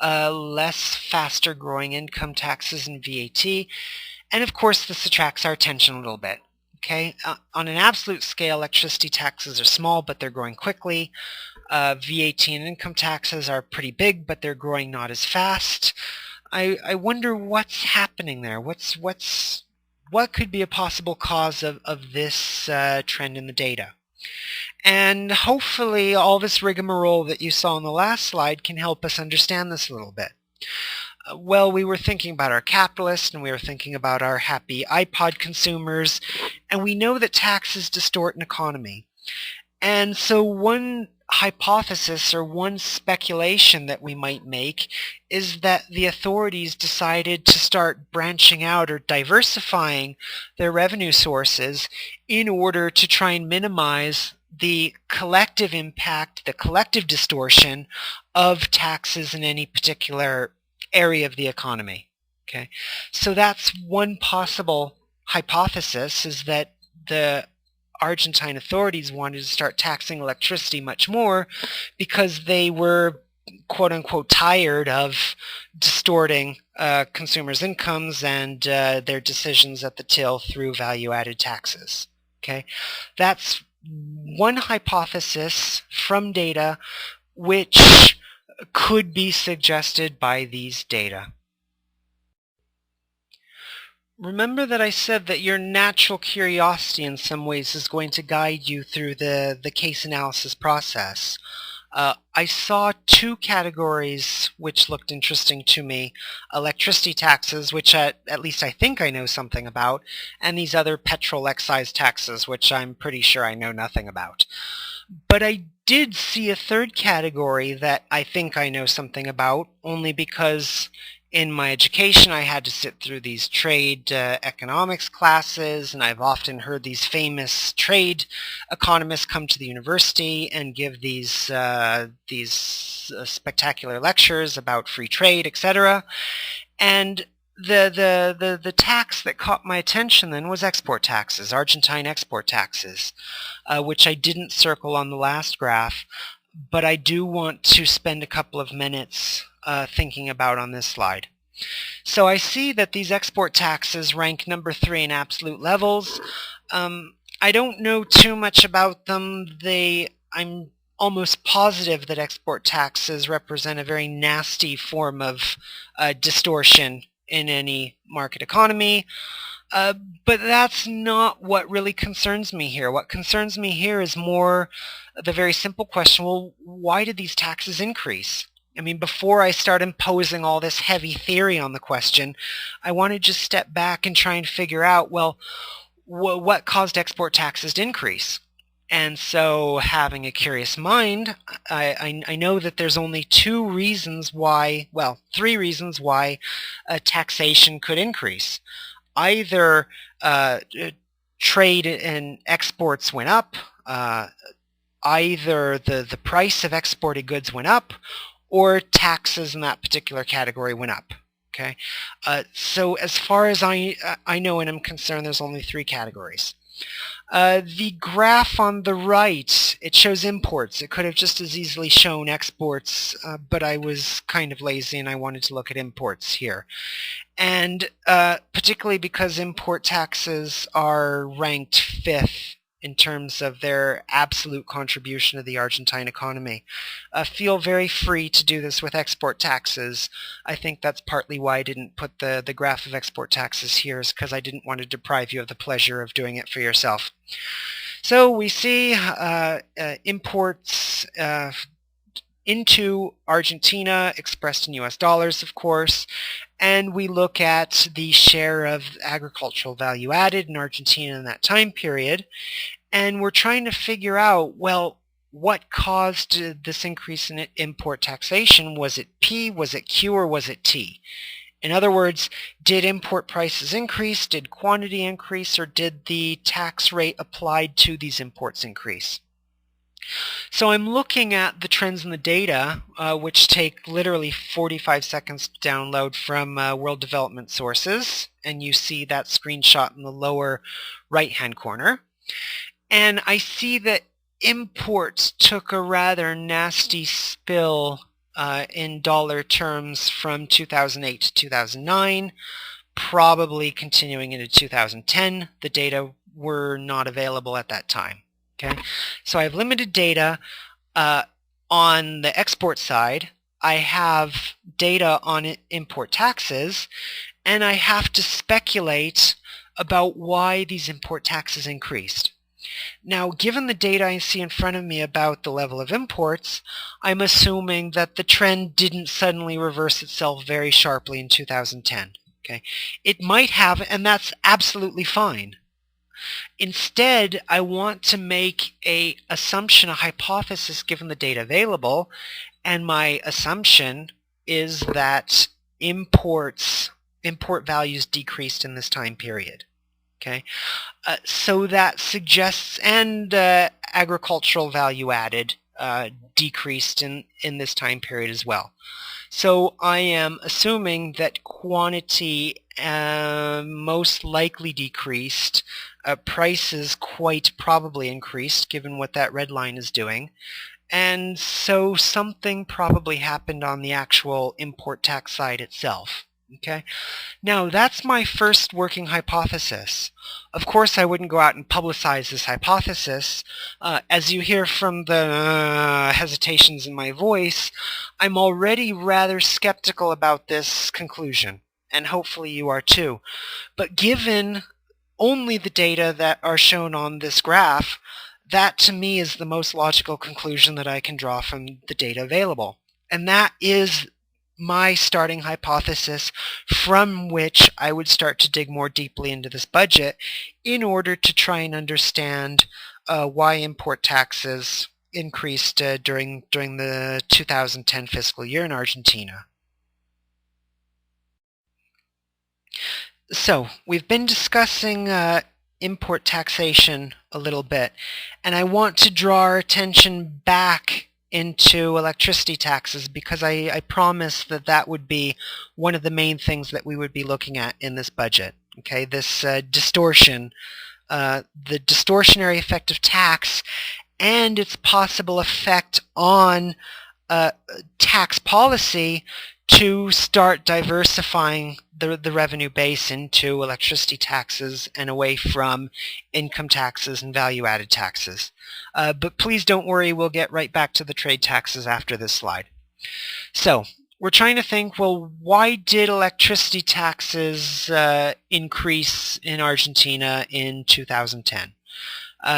less faster growing income taxes and VAT, and of course this attracts our attention a little bit. Okay, on an absolute scale, electricity taxes are small, but they're growing quickly. VAT and income taxes are pretty big, but they're growing not as fast. I wonder what's happening there. What could be a possible cause of this trend in the data? And hopefully all this rigmarole that you saw on the last slide can help us understand this a little bit. Well, we were thinking about our capitalists, and we were thinking about our happy iPod consumers, and we know that taxes distort an economy. And so one hypothesis or one speculation that we might make is that the authorities decided to start branching out or diversifying their revenue sources in order to try and minimize the collective impact, the collective distortion of taxes in any particular area of the economy. Okay, so that's one possible hypothesis, is that the Argentine authorities wanted to start taxing electricity much more because they were quote-unquote tired of distorting consumers' incomes and their decisions at the till through value-added taxes. Okay, that's one hypothesis from data which could be suggested by these data. Remember that I said that your natural curiosity in some ways is going to guide you through the case analysis process. I saw two categories which looked interesting to me: electricity taxes, which at least I think I know something about, and these other petrol excise taxes, which I'm pretty sure I know nothing about. But I did see a third category that I think I know something about, only because in my education I had to sit through these trade economics classes, and I've often heard these famous trade economists come to the university and give these spectacular lectures about free trade, etc. And the tax that caught my attention then was export taxes, Argentine export taxes, which I didn't circle on the last graph, but I do want to spend a couple of minutes thinking about on this slide. So I see that these export taxes rank number 3 in absolute levels. I don't know too much about them. I'm almost positive that export taxes represent a very nasty form of distortion in any market economy. But that's not what really concerns me here. What concerns me here is more the very simple question, well, why did these taxes increase? I mean, before I start imposing all this heavy theory on the question, I want to just step back and try and figure out, well, what caused export taxes to increase? And so, having a curious mind, I know that there's only three reasons why taxation could increase. Either trade and exports went up, either the price of exported goods went up, or taxes in that particular category went up. Okay, so as far as I know and I'm concerned, there's only 3 categories. The graph on the right, it shows imports. It could have just as easily shown exports, but I was kind of lazy and I wanted to look at imports here. And particularly because import taxes are ranked 5th in terms of their absolute contribution to the Argentine economy. Feel very free to do this with export taxes. I think that's partly why I didn't put the graph of export taxes here, is because I didn't want to deprive you of the pleasure of doing it for yourself. So we see imports into Argentina expressed in US dollars, of course, and we look at the share of agricultural value added in Argentina in that time period, and we're trying to figure out, well, what caused this increase in import taxation? Was it P, was it Q, or was it T? In other words, did import prices increase, did quantity increase, or did the tax rate applied to these imports increase? So I'm looking at the trends in the data, which take literally 45 seconds to download from World Development Sources, and you see that screenshot in the lower right-hand corner. And I see that imports took a rather nasty spill in dollar terms from 2008 to 2009, probably continuing into 2010. The data were not available at that time. Okay, so I have limited data. on the export side, I have data on import taxes, and I have to speculate about why these import taxes increased. Now, given the data I see in front of me about the level of imports, I'm assuming that the trend didn't suddenly reverse itself very sharply in 2010. Okay? It might have, and that's absolutely fine. Instead, I want to make an assumption, a hypothesis given the data available, and my assumption is that import values decreased in this time period. Okay, so that suggests, and agricultural value added decreased in this time period as well. So I am assuming that quantity most likely decreased, prices quite probably increased given what that red line is doing, and so something probably happened on the actual import tax side itself. Okay, now that's my first working hypothesis. Of course, I wouldn't go out and publicize this hypothesis. As you hear from the hesitations in my voice, I'm already rather skeptical about this conclusion, and hopefully you are too. But given only the data that are shown on this graph, that to me is the most logical conclusion that I can draw from the data available. And that is my starting hypothesis from which I would start to dig more deeply into this budget in order to try and understand why import taxes increased during the 2010 fiscal year in Argentina. So we've been discussing import taxation a little bit, and I want to draw our attention back into electricity taxes because I promised that that would be one of the main things that we would be looking at in this budget. Okay, this distortion, the distortionary effect of tax and its possible effect on tax policy to start diversifying the revenue base into electricity taxes and away from income taxes and value-added taxes. But please don't worry, we'll get right back to the trade taxes after this slide. So we're trying to think, well, why did electricity taxes increase in Argentina in 2010?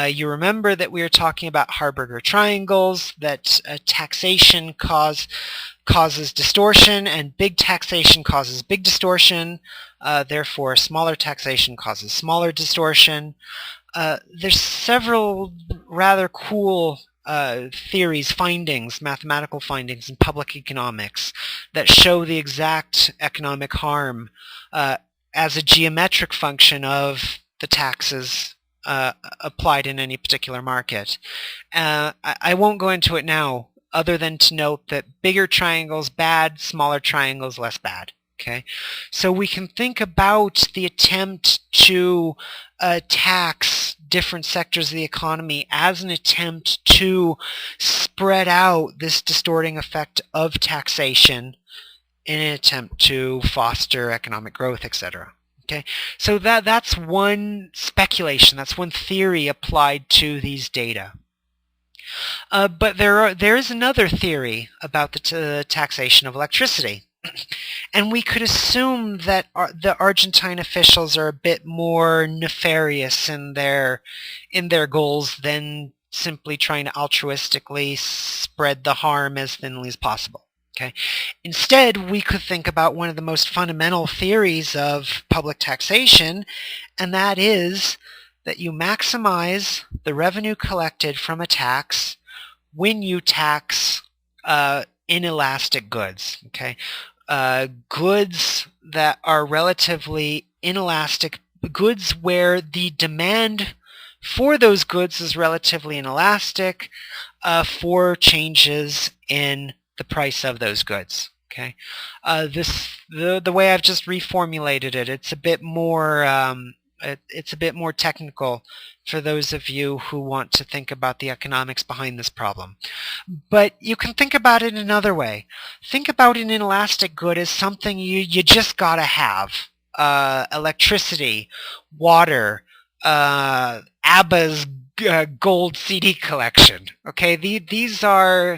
You remember that we were talking about Harburger triangles, that taxation causes distortion, and big taxation causes big distortion. Therefore, smaller taxation causes smaller distortion. There's several rather cool theories, findings, mathematical findings in public economics that show the exact economic harm as a geometric function of the taxes applied in any particular market. I won't go into it now, other than to note that bigger triangles bad, smaller triangles less bad. Okay, so we can think about the attempt to tax different sectors of the economy as an attempt to spread out this distorting effect of taxation in an attempt to foster economic growth, etc. Okay, so that's one speculation, that's one theory applied to these data. But there is another theory about the taxation of electricity. And we could assume that the Argentine officials are a bit more nefarious in their goals than simply trying to altruistically spread the harm as thinly as possible. Okay. Instead, we could think about one of the most fundamental theories of public taxation, and that is that you maximize the revenue collected from a tax when you tax inelastic goods. Okay. Goods that are relatively inelastic, goods where the demand for those goods is relatively inelastic for changes in the price of those goods. Okay, the way I've just reformulated it, it's a bit more technical for those of you who want to think about the economics behind this problem. But you can think about it another way. Think about an inelastic good as something you just gotta have. Electricity, water, ABBA's gold CD collection. Okay, these are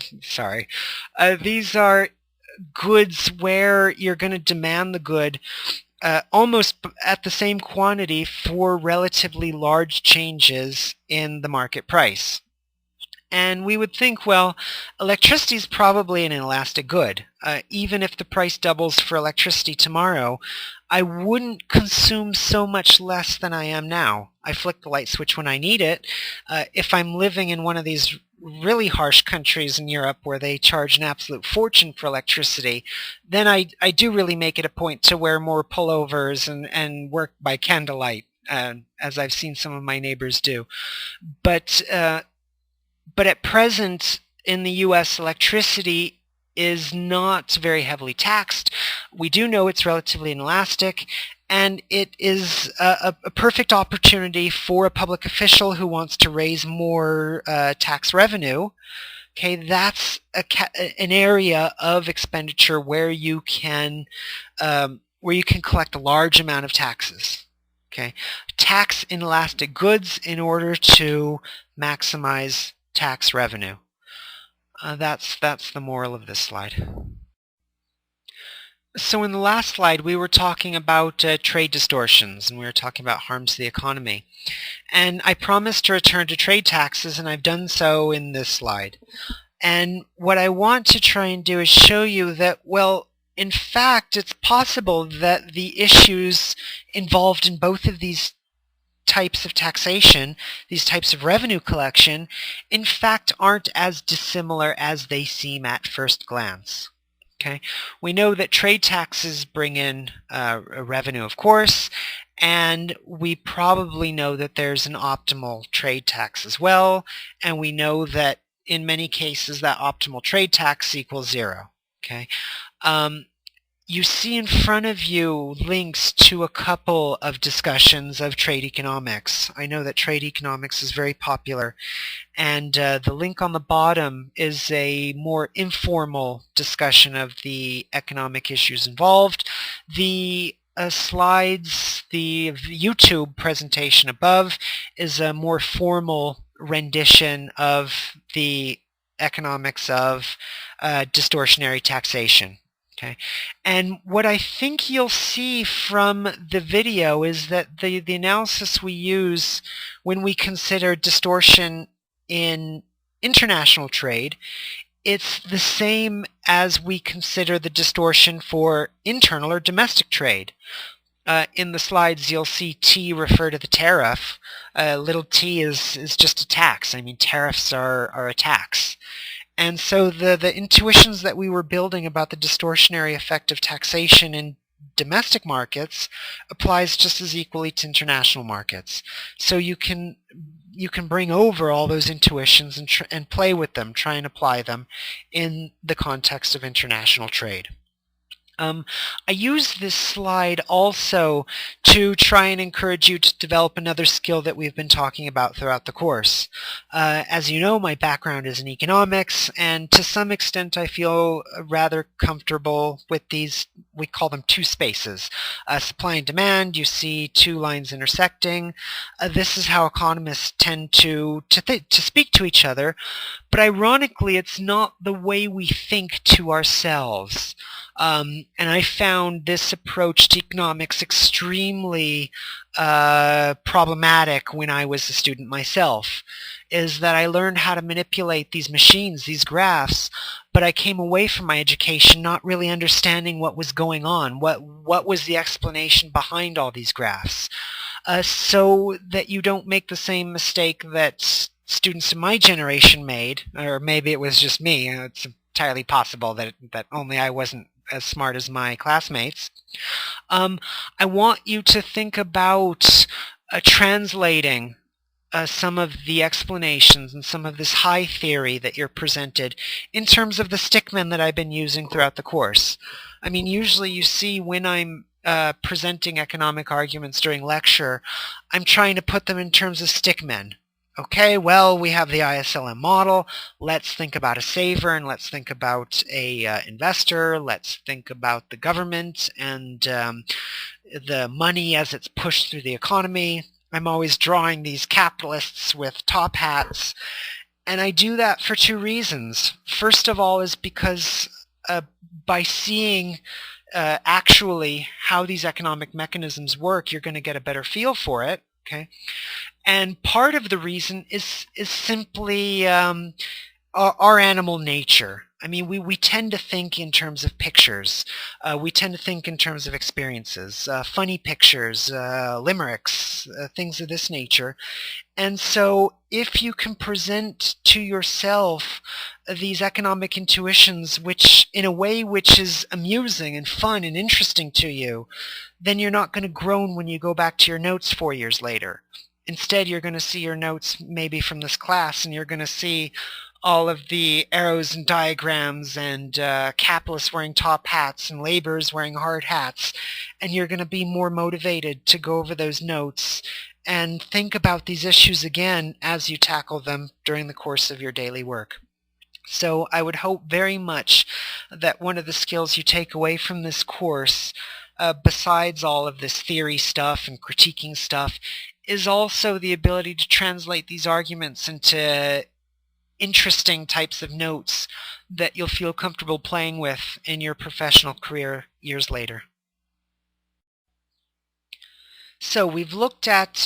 goods where you're going to demand the good almost at the same quantity for relatively large changes in the market price. And we would think, well, electricity is probably an inelastic good. Even if the price doubles for electricity tomorrow, I wouldn't consume so much less than I am now. I flick the light switch when I need it. If I'm living in one of these really harsh countries in Europe where they charge an absolute fortune for electricity, then I do really make it a point to wear more pullovers and work by candlelight, as I've seen some of my neighbors do. But at present in the U.S., electricity is not very heavily taxed. We do know it's relatively inelastic, and it is a perfect opportunity for a public official who wants to raise more tax revenue. Okay, that's an area of expenditure where you can collect a large amount of taxes. Okay, tax inelastic goods in order to maximize tax revenue. That's the moral of this slide. So in the last slide we were talking about trade distortions, and we were talking about harms to the economy. And I promised to return to trade taxes, and I've done so in this slide. And what I want to try and do is show you that, well, in fact, it's possible that the issues involved in both of these types of taxation, these types of revenue collection, in fact aren't as dissimilar as they seem at first glance. Okay, we know that trade taxes bring in revenue, of course, and we probably know that there's an optimal trade tax as well, and we know that in many cases that optimal trade tax equals zero. Okay. You see in front of you links to a couple of discussions of trade economics. I know that trade economics is very popular, and the link on the bottom is a more informal discussion of the economic issues involved. The slides, the YouTube presentation above is a more formal rendition of the economics of distortionary taxation. Okay, and what I think you'll see from the video is that the analysis we use when we consider distortion in international trade, it's the same as we consider the distortion for internal or domestic trade. In the slides you'll see T refer to the tariff. Little t is just a tax. I mean, tariffs are a tax. And so the intuitions that we were building about the distortionary effect of taxation in domestic markets applies just as equally to international markets. So you can bring over all those intuitions and play with them, try and apply them in the context of international trade. I use this slide also to try and encourage you to develop another skill that we've been talking about throughout the course. As you know, my background is in economics, and to some extent I feel rather comfortable with these, we call them two spaces. Supply and demand, you see two lines intersecting. This is how economists tend to speak to each other, but ironically it's not the way we think to ourselves. And I found this approach to economics extremely problematic when I was a student myself, is that I learned how to manipulate these machines, these graphs, but I came away from my education not really understanding what was going on, what was the explanation behind all these graphs, so that you don't make the same mistake that students in my generation made, or maybe it was just me. It's entirely possible that only I wasn't as smart as my classmates. I want you to think about translating some of the explanations and some of this high theory that you're presented in terms of the stickmen that I've been using throughout the course. I mean, usually you see when I'm presenting economic arguments during lecture, I'm trying to put them in terms of stickmen. Okay, well, we have the ISLM model. Let's think about a saver, and let's think about a investor. Let's think about the government and the money as it's pushed through the economy. I'm always drawing these capitalists with top hats, and I do that for two reasons. First of all is because by seeing actually how these economic mechanisms work, you're going to get a better feel for it. Okay, and part of the reason is simply our animal nature. I mean, we tend to think in terms of pictures. We tend to think in terms of experiences, funny pictures, limericks, things of this nature. And so if you can present to yourself these economic intuitions, which in a way which is amusing and fun and interesting to you, then you're not going to groan when you go back to your notes 4 years later. Instead, you're going to see your notes maybe from this class, and you're going to see all of the arrows and diagrams and capitalists wearing top hats and laborers wearing hard hats, and you're going to be more motivated to go over those notes and think about these issues again as you tackle them during the course of your daily work. So I would hope very much that one of the skills you take away from this course, besides all of this theory stuff and critiquing stuff, is also the ability to translate these arguments into interesting types of notes that you'll feel comfortable playing with in your professional career years later. So we've looked at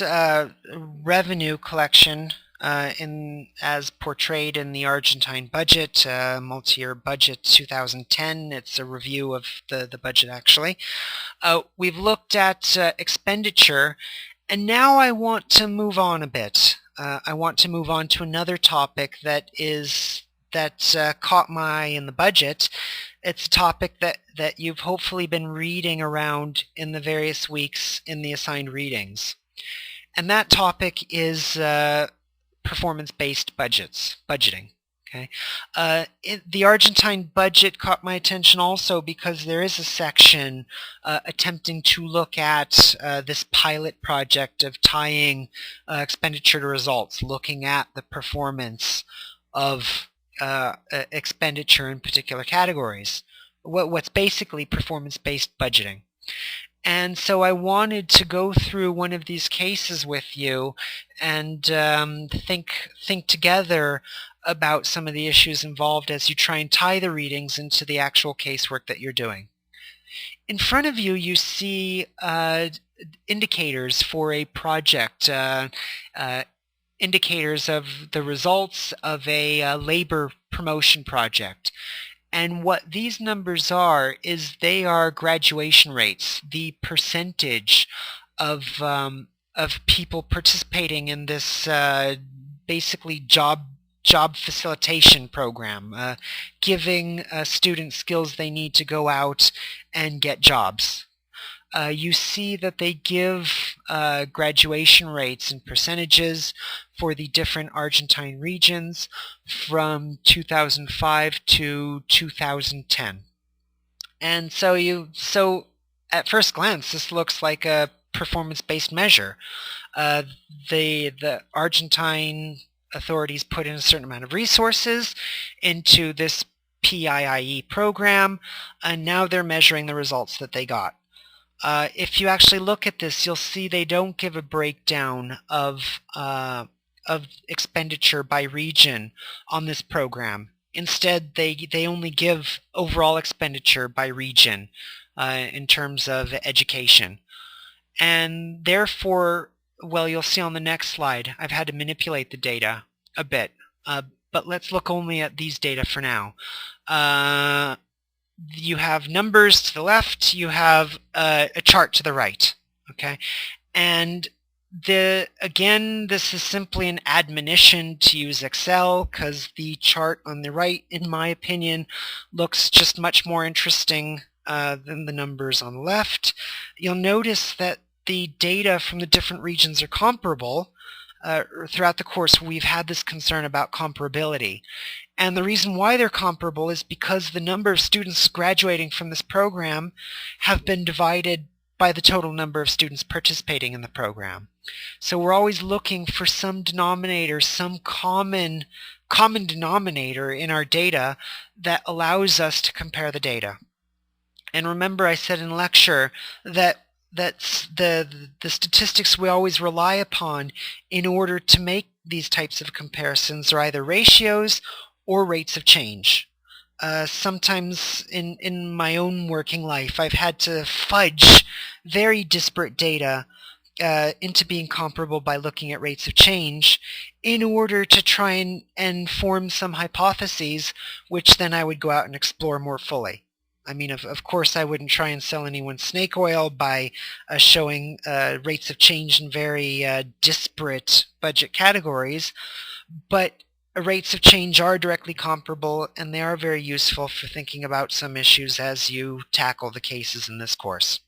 revenue collection as portrayed in the Argentine budget, multi-year budget 2010. It's a review of the budget actually. We've looked at expenditure, and now I want to move on a bit. I want to move on to another topic that caught my eye in the budget. It's a topic that you've hopefully been reading around in the various weeks in the assigned readings. And that topic is performance-based budgeting. Okay, the Argentine budget caught my attention also because there is a section attempting to look at this pilot project of tying expenditure to results, looking at the performance of expenditure in particular categories. What's basically performance-based budgeting. And so I wanted to go through one of these cases with you and think together about some of the issues involved as you try and tie the readings into the actual casework that you're doing. In front of you, you see indicators for a project, indicators of the results of a labor promotion project. And what these numbers are is they are graduation rates, the percentage of people participating in this basically job facilitation program, giving students skills they need to go out and get jobs. You see that they give graduation rates and percentages for the different Argentine regions from 2005 to 2010. And so at first glance, this looks like a performance-based measure. The Argentine authorities put in a certain amount of resources into this PIIE program, and now they're measuring the results that they got. If you actually look at this, you'll see they don't give a breakdown of expenditure by region on this program. Instead, they only give overall expenditure by region in terms of education. And therefore, well, you'll see on the next slide, I've had to manipulate the data a bit. But let's look only at these data for now. You have numbers to the left, you have a chart to the right, okay? And again, this is simply an admonition to use Excel because the chart on the right, in my opinion, looks just much more interesting than the numbers on the left. You'll notice that the data from the different regions are comparable. Throughout the course, we've had this concern about comparability. And the reason why they're comparable is because the number of students graduating from this program have been divided by the total number of students participating in the program. So we're always looking for some denominator, some common denominator in our data that allows us to compare the data. And remember, I said in lecture that that's the statistics we always rely upon in order to make these types of comparisons are either ratios or rates of change. Sometimes in my own working life, I've had to fudge very disparate data into being comparable by looking at rates of change in order to try and form some hypotheses, which then I would go out and explore more fully. I mean, of course, I wouldn't try and sell anyone snake oil by showing rates of change in very disparate budget categories, but rates of change are directly comparable, and they are very useful for thinking about some issues as you tackle the cases in this course.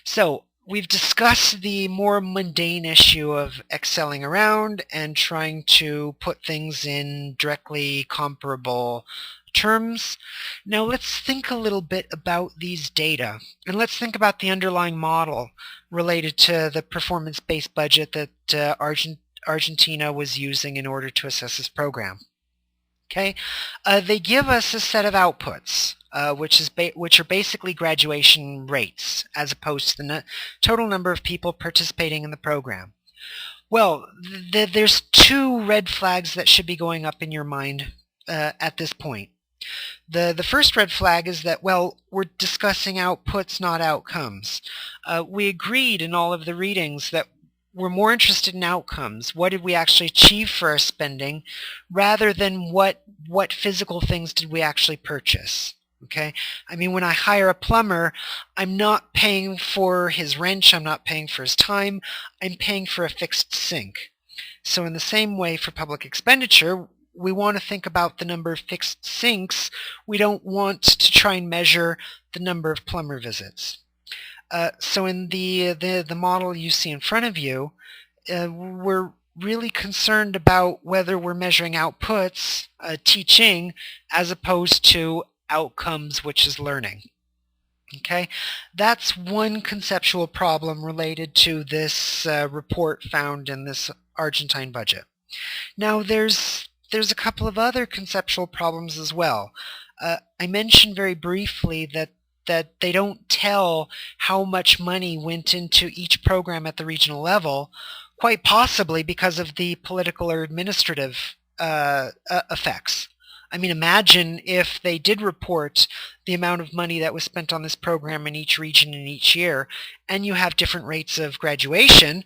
So, we've discussed the more mundane issue of excelling around and trying to put things in directly comparable terms. Now let's think a little bit about these data, and let's think about the underlying model related to the performance-based budget that Argentina was using in order to assess this program. Okay, they give us a set of outputs, which are basically graduation rates, as opposed to the total number of people participating in the program. Well, there's two red flags that should be going up in your mind at this point. The first red flag is that, well, we're discussing outputs, not outcomes. We agreed in all of the readings that we're more interested in outcomes. What did we actually achieve for our spending, rather than what physical things did we actually purchase? Okay? I mean, when I hire a plumber, I'm not paying for his wrench, I'm not paying for his time, I'm paying for a fixed sink. So in the same way for public expenditure, we want to think about the number of fixed sinks. We don't want to try and measure the number of plumber visits. So in the model you see in front of you, we're really concerned about whether we're measuring outputs, teaching, as opposed to outcomes, which is learning. Okay, that's one conceptual problem related to this report found in this Argentine budget. Now there's a couple of other conceptual problems as well. I mentioned very briefly that they don't tell how much money went into each program at the regional level, quite possibly because of the political or administrative effects. I mean, imagine if they did report the amount of money that was spent on this program in each region in each year, and you have different rates of graduation.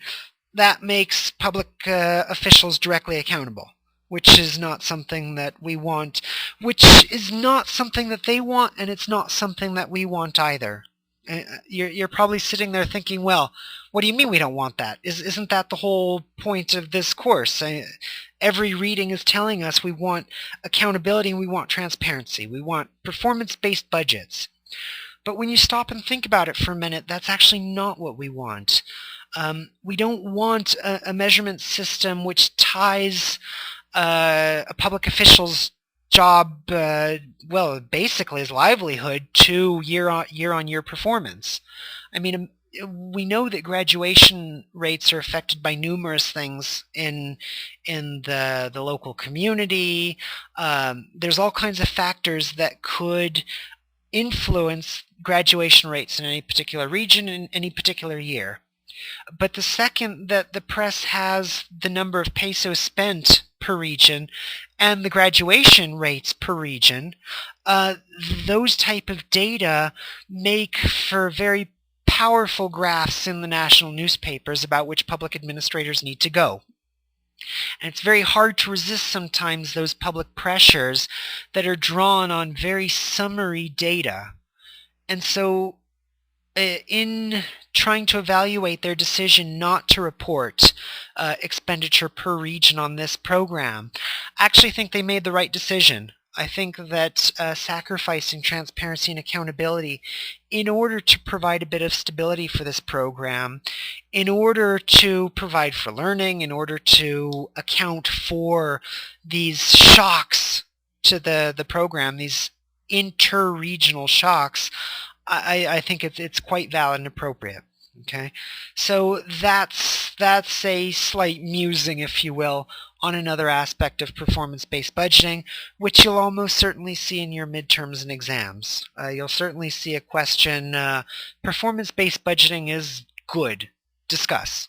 That makes public officials directly accountable, which is not something that we want, which is not something that they want, and it's not something that we want either. You're probably sitting there thinking, well, what do you mean we don't want that? Isn't that the whole point of this course? Every reading is telling us we want accountability and we want transparency. We want performance-based budgets. But when you stop and think about it for a minute, that's actually not what we want. We don't want a measurement system which ties a public official's job, well, basically his livelihood, to year-on-year performance. I mean, we know that graduation rates are affected by numerous things in the local community. There's all kinds of factors that could influence graduation rates in any particular region in any particular year. But the second that the press has the number of pesos spent per region and the graduation rates per region, those type of data make for very powerful graphs in the national newspapers about which public administrators need to go. And it's very hard to resist sometimes those public pressures that are drawn on very summary data. And so in trying to evaluate their decision not to report expenditure per region on this program, I actually think they made the right decision. I think that sacrificing transparency and accountability in order to provide a bit of stability for this program, in order to provide for learning, in order to account for these shocks to the program, these inter-regional shocks, I think it's quite valid and appropriate. Okay, so that's a slight musing, if you will, on another aspect of performance-based budgeting, which you'll almost certainly see in your midterms and exams. You'll certainly see a question, performance-based budgeting is good. Discuss.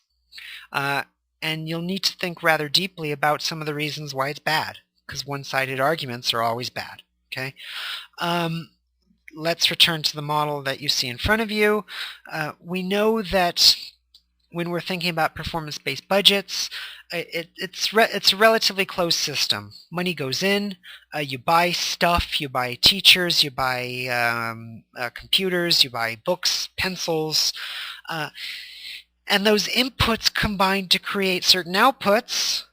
And you'll need to think rather deeply about some of the reasons why it's bad, because one-sided arguments are always bad. Okay. Let's return to the model that you see in front of you. We know that when we're thinking about performance-based budgets, it's a relatively closed system. Money goes in, you buy stuff, you buy teachers, you buy computers, you buy books, pencils, and those inputs combine to create certain outputs,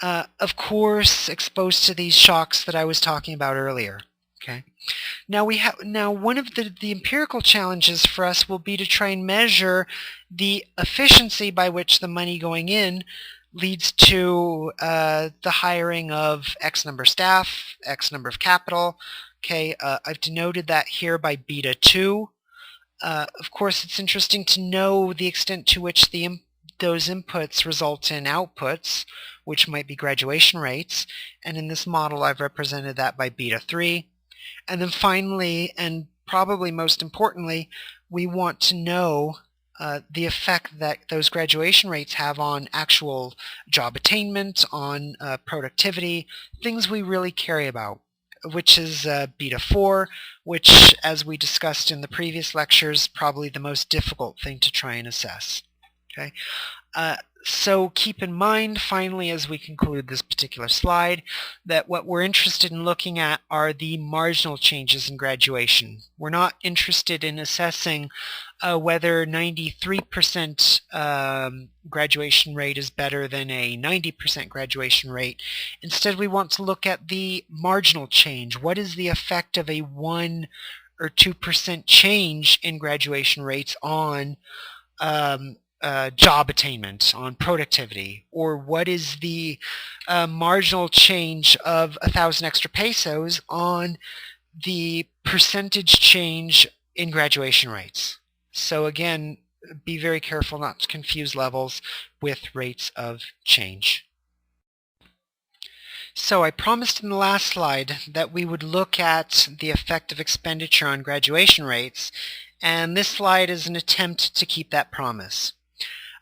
of course exposed to these shocks that I was talking about earlier. Okay. Now one of the empirical challenges for us will be to try and measure the efficiency by which the money going in leads to the hiring of X number of staff, X number of capital. Okay, I've denoted that here by beta 2. Of course, it's interesting to know the extent to which those inputs result in outputs, which might be graduation rates, and in this model I've represented that by beta 3. And then finally, and probably most importantly, we want to know the effect that those graduation rates have on actual job attainment, on productivity, things we really care about, which is beta 4, which, as we discussed in the previous lectures, probably the most difficult thing to try and assess. Okay. So keep in mind, finally, as we conclude this particular slide, that what we're interested in looking at are the marginal changes in graduation. We're not interested in assessing whether 93% graduation rate is better than a 90% graduation rate. Instead, we want to look at the marginal change. What is the effect of a 1 or 2% change in graduation rates on job attainment, on productivity, or what is the marginal change of 1,000 extra pesos on the percentage change in graduation rates. So again, be very careful not to confuse levels with rates of change. So I promised in the last slide that we would look at the effect of expenditure on graduation rates, and this slide is an attempt to keep that promise.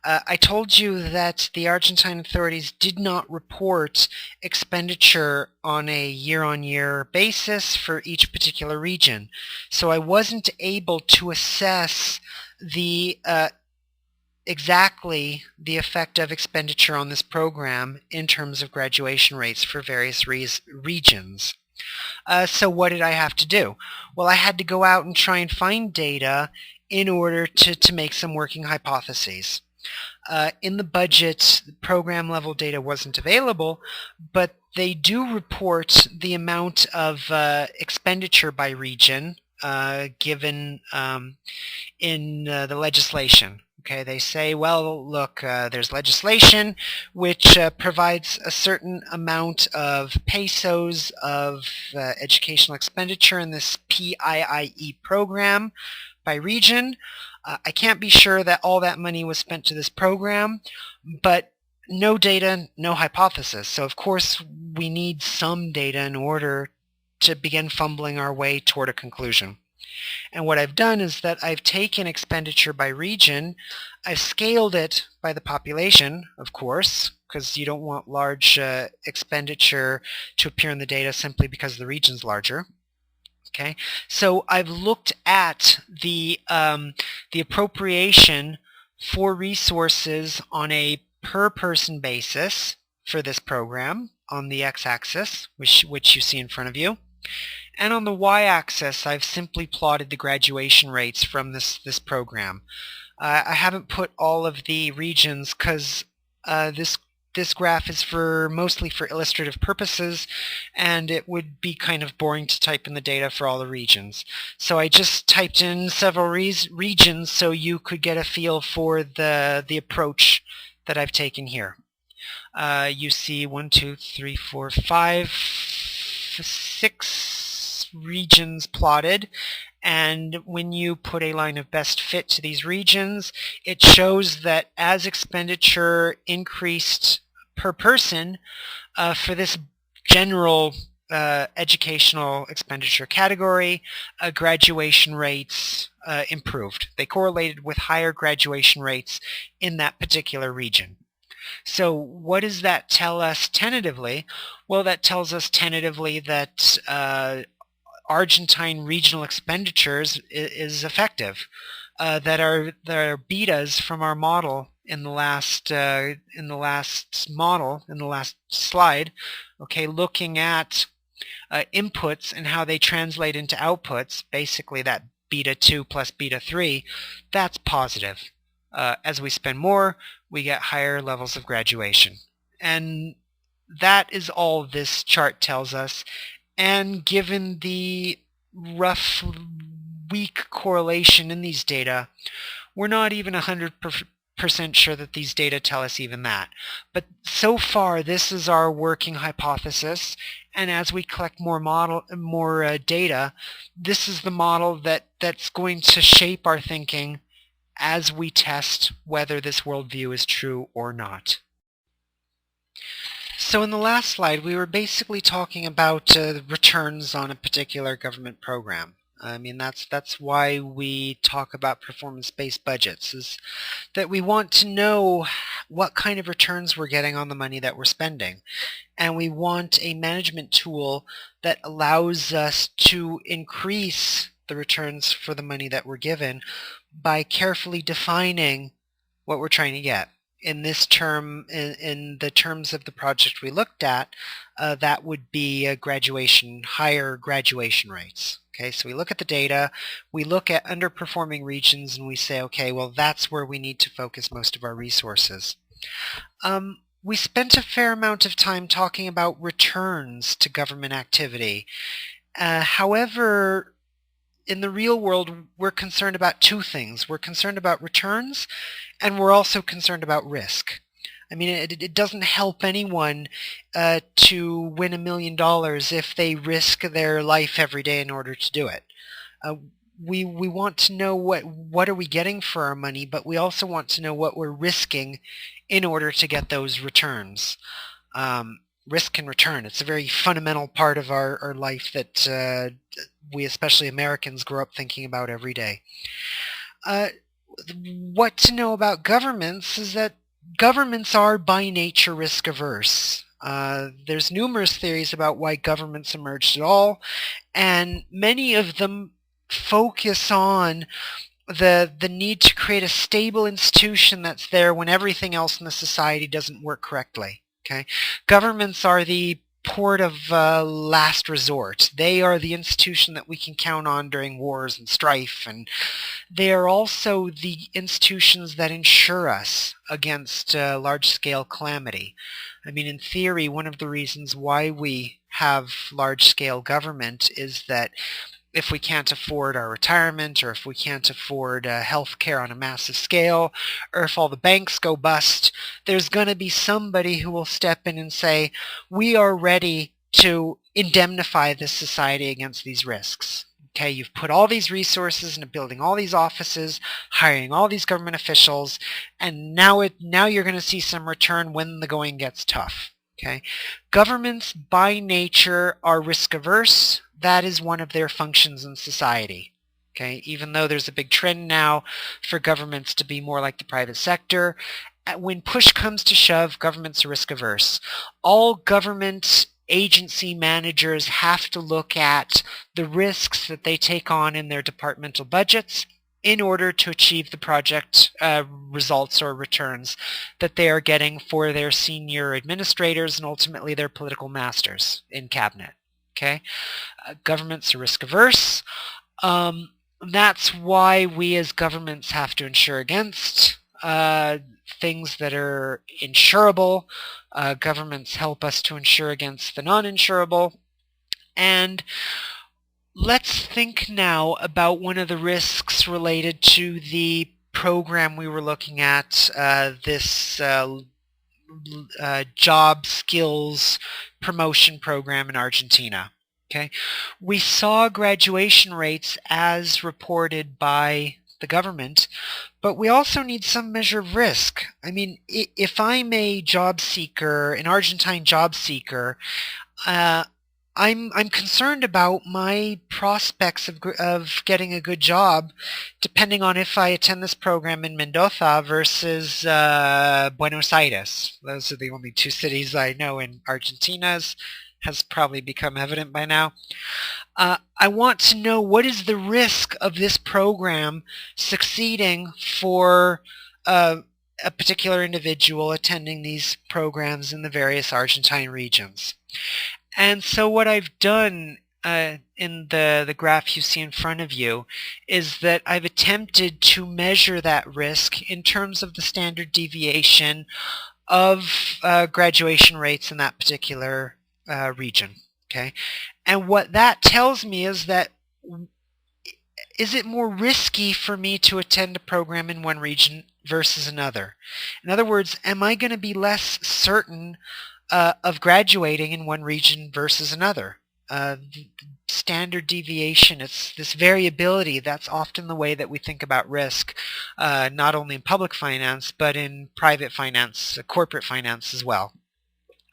I told you that the Argentine authorities did not report expenditure on a year-on-year basis for each particular region. So I wasn't able to assess the exactly the effect of expenditure on this program in terms of graduation rates for various regions. So what did I have to do? Well, I had to go out and try and find data in order to make some working hypotheses. In the budget, program level data wasn't available, but they do report the amount of expenditure by region given in the legislation. Okay, they say, well, look, there's legislation which provides a certain amount of pesos of educational expenditure in this PIIE program by region. I can't be sure that all that money was spent to this program, but no data, no hypothesis. So of course we need some data in order to begin fumbling our way toward a conclusion. And what I've done is that I've taken expenditure by region, I've scaled it by the population, of course, because you don't want large expenditure to appear in the data simply because the region's larger. Okay, so I've looked at the appropriation for resources on a per person basis for this program on the x-axis, which you see in front of you, and on the y-axis I've simply plotted the graduation rates from this program. I haven't put all of the regions because this graph is mostly for illustrative purposes, and it would be kind of boring to type in the data for all the regions. So I just typed in several regions so you could get a feel for the approach that I've taken here. You see 1, 2, 3, 4, 5, 6 regions plotted, And when you put a line of best fit to these regions, it shows that as expenditure increased per person for this general educational expenditure category, graduation rates improved. They correlated with higher graduation rates in that particular region. So what does that tell us tentatively? Well, that tells us tentatively that Argentine regional expenditures is effective. That our betas from our model in the last slide, okay, looking at inputs and how they translate into outputs, basically that beta 2 plus beta 3, that's positive. As we spend more, we get higher levels of graduation. And that is all this chart tells us. And given the rough weak correlation in these data, we're not even 100% sure that these data tell us even that. But so far, this is our working hypothesis. And as we collect more data, this is the model that's going to shape our thinking as we test whether this worldview is true or not. So in the last slide, we were basically talking about returns on a particular government program. I mean, that's why we talk about performance-based budgets, is that we want to know what kind of returns we're getting on the money that we're spending. And we want a management tool that allows us to increase the returns for the money that we're given by carefully defining what we're trying to get. In this term, in the terms of the project we looked at, that would be higher graduation rates. Okay, so we look at the data, we look at underperforming regions, and we say, okay, well, that's where we need to focus most of our resources. We spent a fair amount of time talking about returns to government activity. However, in the real world, we're concerned about two things. We're concerned about returns, and we're also concerned about risk. I mean, it doesn't help anyone to win $1 million if they risk their life every day in order to do it. We want to know what are we getting for our money, but we also want to know what we're risking in order to get those returns. Risk and return, it's a very fundamental part of our life that we, especially Americans, grow up thinking about every day. What to know about governments is that governments are by nature risk averse. There's numerous theories about why governments emerged at all, and many of them focus on the need to create a stable institution that's there when everything else in the society doesn't work correctly. Okay, governments are the port of last resort. They are the institution that we can count on during wars and strife, and they are also the institutions that insure us against large-scale calamity. I mean, in theory, one of the reasons why we have large-scale government is that if we can't afford our retirement, or if we can't afford health care on a massive scale, or if all the banks go bust, there's going to be somebody who will step in and say, we are ready to indemnify this society against these risks. Okay, you've put all these resources into building all these offices, hiring all these government officials, and now you're going to see some return when the going gets tough. Okay, governments by nature are risk averse. That is one of their functions in society. Okay, even though there's a big trend now for governments to be more like the private sector, when push comes to shove, governments are risk averse. All government agency managers have to look at the risks that they take on in their departmental budgets in order to achieve the project results or returns that they are getting for their senior administrators and ultimately their political masters in cabinet. Okay, governments are risk averse. That's why we as governments have to insure against things that are insurable. Governments help us to insure against the non-insurable. And let's think now about one of the risks related to the program we were looking at, this job skills promotion program in Argentina. Okay, we saw graduation rates as reported by the government, but we also need some measure of risk. I mean, if I'm a job seeker, an Argentine job seeker, I'm concerned about my prospects of getting a good job, depending on if I attend this program in Mendoza versus Buenos Aires. Those are the only two cities I know in Argentina, has probably become evident by now. I want to know what is the risk of this program succeeding for a particular individual attending these programs in the various Argentine regions. And so what I've done in the graph you see in front of you is that I've attempted to measure that risk in terms of the standard deviation of graduation rates in that particular region. Okay, and what that tells me is that is it more risky for me to attend a program in one region versus another? In other words, am I going to be less certain of graduating in one region versus another? Standard deviation, it's this variability, that's often the way that we think about risk, not only in public finance, but in private finance, corporate finance as well.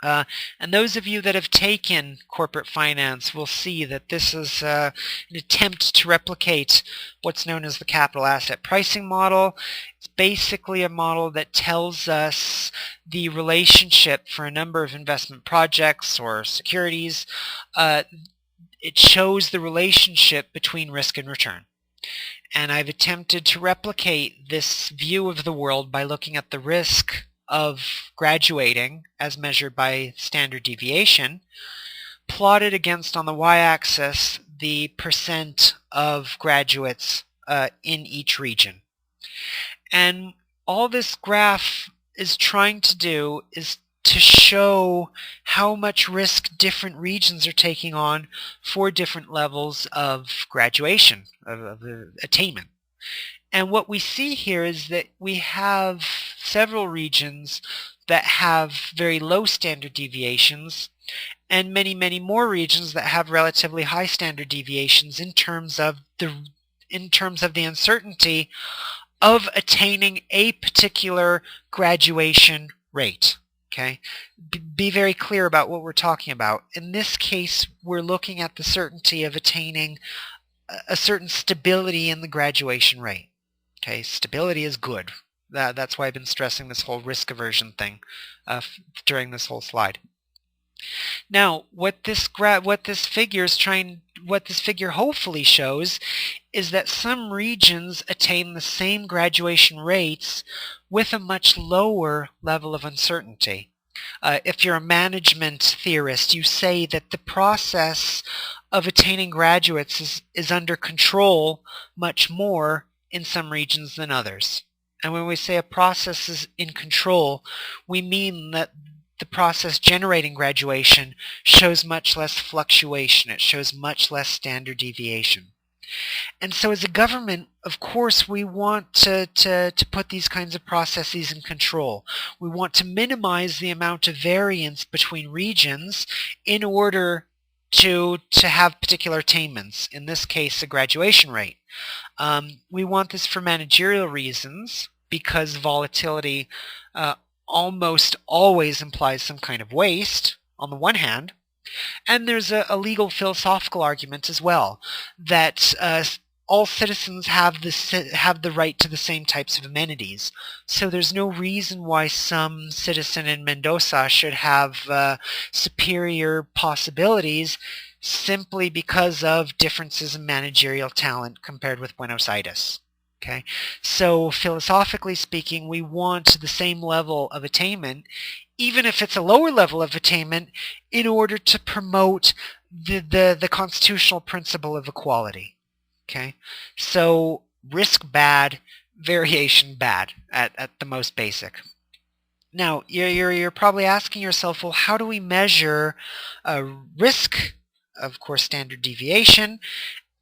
And those of you that have taken corporate finance will see that this is an attempt to replicate what's known as the capital asset pricing model. It's basically a model that tells us the relationship for a number of investment projects or securities. It shows the relationship between risk and return. And I've attempted to replicate this view of the world by looking at the risk of graduating as measured by standard deviation, plotted against on the y-axis the percent of graduates in each region. And all this graph is trying to do is to show how much risk different regions are taking on for different levels of graduation, of attainment. And what we see here is that we have several regions that have very low standard deviations and many, many more regions that have relatively high standard deviations in terms of the uncertainty of attaining a particular graduation rate. Okay? Be very clear about what we're talking about. In this case, we're looking at the certainty of attaining a certain stability in the graduation rate. Okay, stability is good. That's why I've been stressing this whole risk aversion thing during this whole slide. Now, what this figure hopefully shows is that some regions attain the same graduation rates with a much lower level of uncertainty. If you're a management theorist, you say that the process of attaining graduates is under control much more in some regions than others. And when we say a process is in control, we mean that the process generating graduation shows much less fluctuation. It shows much less standard deviation. And so as a government, of course, we want to put these kinds of processes in control. We want to minimize the amount of variance between regions in order to have particular attainments, in this case a graduation rate. We want this for managerial reasons because volatility almost always implies some kind of waste on the one hand, and there's a legal philosophical argument as well that all citizens have the right to the same types of amenities. So there's no reason why some citizen in Mendoza should have superior possibilities simply because of differences in managerial talent compared with Buenos Aires. Okay, so philosophically speaking, we want the same level of attainment, even if it's a lower level of attainment, in order to promote the constitutional principle of equality. Okay, so risk bad, variation bad at the most basic. Now, you're probably asking yourself, well, how do we measure risk? Of course, standard deviation.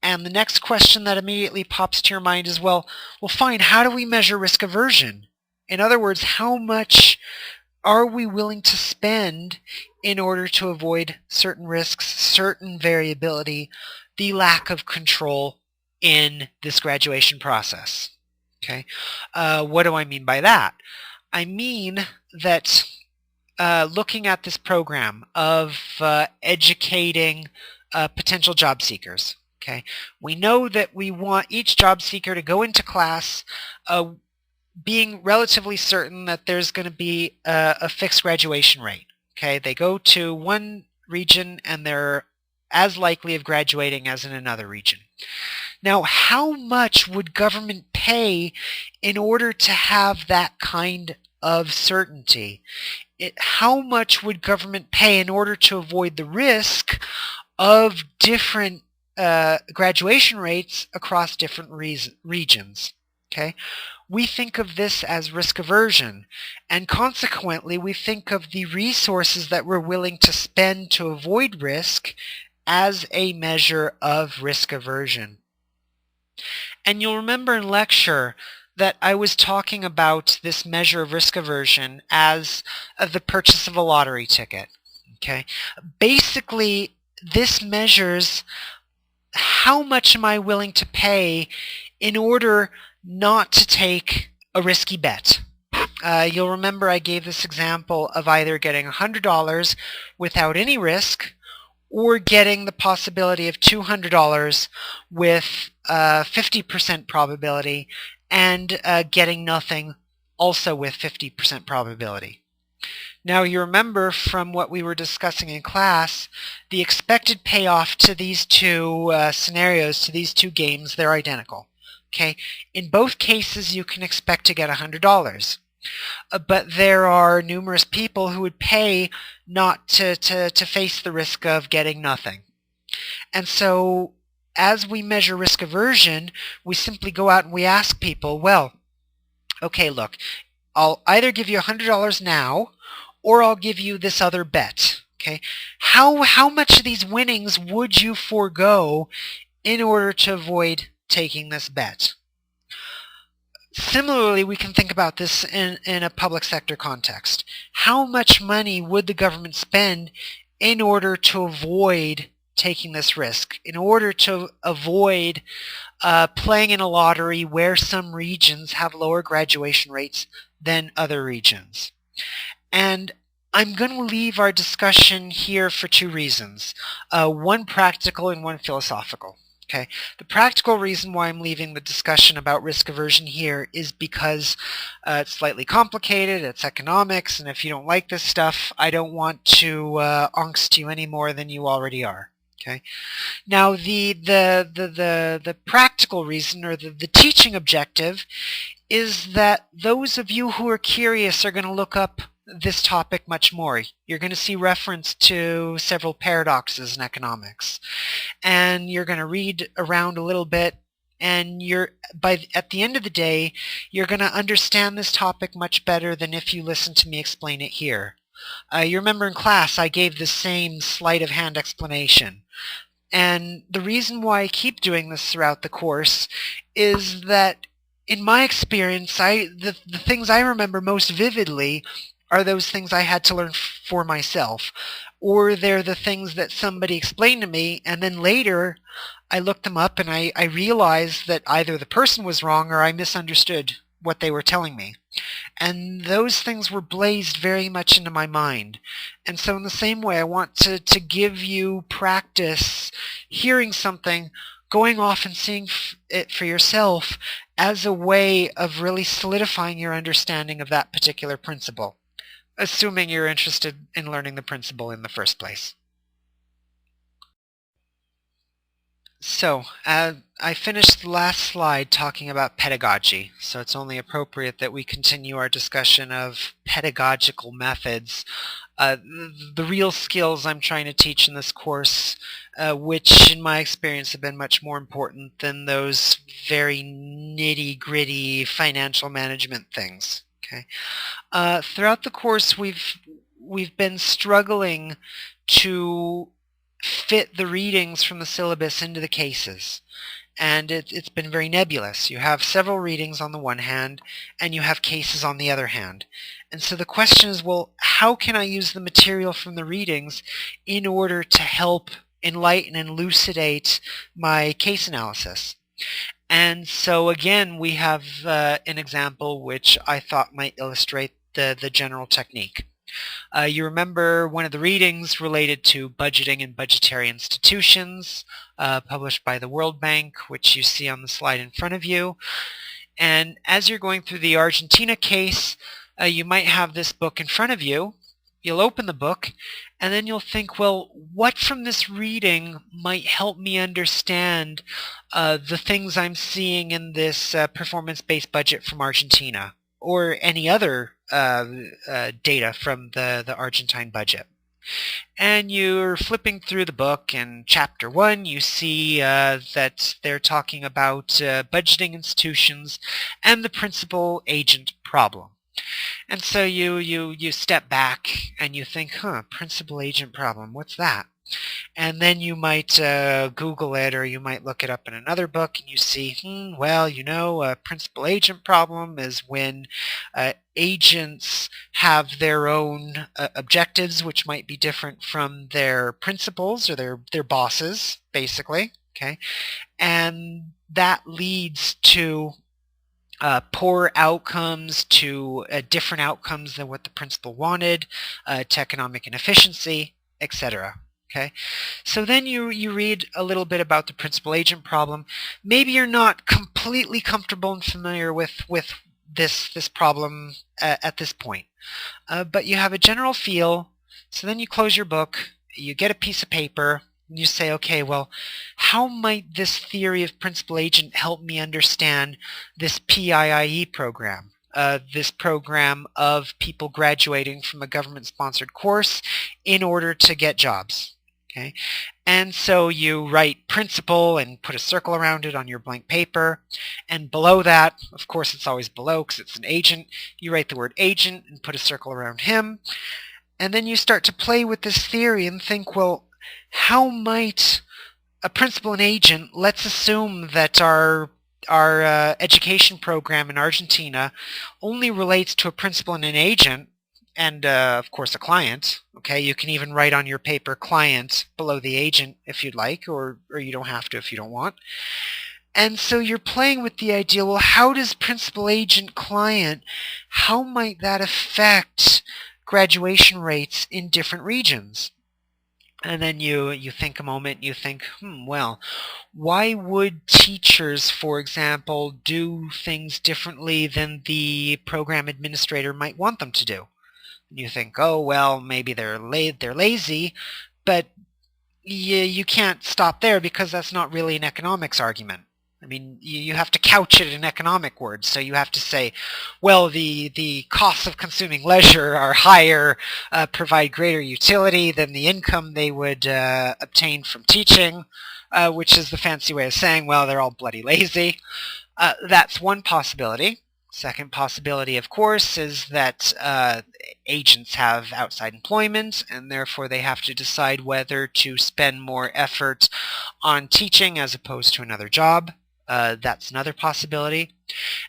And the next question that immediately pops to your mind is, well, fine, how do we measure risk aversion? In other words, how much are we willing to spend in order to avoid certain risks, certain variability, the lack of control in this graduation process? Okay, what do I mean by that? I mean that looking at this program of educating potential job seekers, okay, we know that we want each job seeker to go into class being relatively certain that there's going to be a fixed graduation rate. Okay, they go to one region and they're as likely of graduating as in another region. Now, how much would government pay in order to have that kind of certainty? How much would government pay in order to avoid the risk of different graduation rates across different regions? Okay, we think of this as risk aversion, and consequently we think of the resources that we're willing to spend to avoid risk as a measure of risk aversion. And you'll remember in lecture that I was talking about this measure of risk aversion as the purchase of a lottery ticket. Okay, basically this measures how much am I willing to pay in order not to take a risky bet. You'll remember I gave this example of either getting $100 without any risk or getting the possibility of $200 with 50% probability and getting nothing also with 50% probability. Now you remember from what we were discussing in class, the expected payoff to these two scenarios, to these two games, they're identical. Okay, in both cases you can expect to get $100, but there are numerous people who would pay not to face the risk of getting nothing. And so as we measure risk aversion, we simply go out and we ask people, well, okay, look, I'll either give you $100 now or I'll give you this other bet. Okay, how much of these winnings would you forego in order to avoid taking this bet? Similarly, we can think about this in a public sector context. How much money would the government spend in order to avoid taking this risk, in order to avoid playing in a lottery where some regions have lower graduation rates than other regions? And I'm going to leave our discussion here for two reasons, one practical and one philosophical. Okay, the practical reason why I'm leaving the discussion about risk aversion here is because it's slightly complicated, it's economics, and if you don't like this stuff, I don't want to angst you any more than you already are. Okay, now the practical reason, or the teaching objective, is that those of you who are curious are going to look up this topic much more. You're going to see reference to several paradoxes in economics, and you're going to read around a little bit, and at the end of the day, you're going to understand this topic much better than if you listen to me explain it here. You remember in class I gave the same sleight of hand explanation, and the reason why I keep doing this throughout the course is that in my experience, the things I remember most vividly are those things I had to learn for myself, or they're the things that somebody explained to me, and then later I looked them up and I realized that either the person was wrong or I misunderstood what they were telling me. And those things were blazed very much into my mind. And so in the same way, I want to give you practice hearing something, going off and seeing it for yourself as a way of really solidifying your understanding of that particular principle, assuming you're interested in learning the principle in the first place. So, I finished the last slide talking about pedagogy, so it's only appropriate that we continue our discussion of pedagogical methods, the real skills I'm trying to teach in this course, which in my experience have been much more important than those very nitty-gritty financial management things. Okay. Throughout the course, we've been struggling to fit the readings from the syllabus into the cases. and it's been very nebulous. You have several readings on the one hand, and you have cases on the other hand. And so the question is, well, how can I use the material from the readings in order to help enlighten and elucidate my case analysis? And so again, we have an example which I thought might illustrate the general technique. You remember one of the readings related to budgeting and budgetary institutions, published by the World Bank, which you see on the slide in front of you. And as you're going through the Argentina case, you might have this book in front of you. You'll open the book, and then you'll think, well, what from this reading might help me understand the things I'm seeing in this performance-based budget from Argentina, or any other data from the Argentine budget. And you're flipping through the book, and chapter 1, you see that they're talking about budgeting institutions and the principal-agent problem. And so you step back and you think, principal-agent problem, what's that? And then you might Google it, or you might look it up in another book, and you see, well, a principal-agent problem is when agents have their own objectives, which might be different from their principals or their bosses, basically. Okay, and that leads to poor outcomes, to different outcomes than what the principal wanted, to economic inefficiency, etc. Okay, so then you read a little bit about the principal-agent problem. Maybe you're not completely comfortable and familiar with this problem at this point, but you have a general feel. So then you close your book, you get a piece of paper, and you say, okay, well, how might this theory of principal-agent help me understand this PIIE program? This program of people graduating from a government-sponsored course in order to get jobs. Okay, and so you write principal and put a circle around it on your blank paper, and below that, of course it's always below because it's an agent, you write the word agent and put a circle around him, and then you start to play with this theory and think, well, how might a principal and agent, let's assume that our education program in Argentina only relates to a principal and an agent, and of course a client. Okay, you can even write on your paper client below the agent if you'd like, or you don't have to if you don't want. And so you're playing with the idea, well, how does principal, agent, client, how might that affect graduation rates in different regions? And then you think a moment, you think, well, why would teachers, for example, do things differently than the program administrator might want them to do? And you think, oh, well, maybe they're lazy, but you can't stop there because that's not really an economics argument. I mean, you have to couch it in economic words. So you have to say, well, the costs of consuming leisure are higher, provide greater utility than the income they would obtain from teaching, which is the fancy way of saying, well, they're all bloody lazy. That's one possibility. Second possibility, of course, is that agents have outside employment, and therefore they have to decide whether to spend more effort on teaching as opposed to another job. That's another possibility.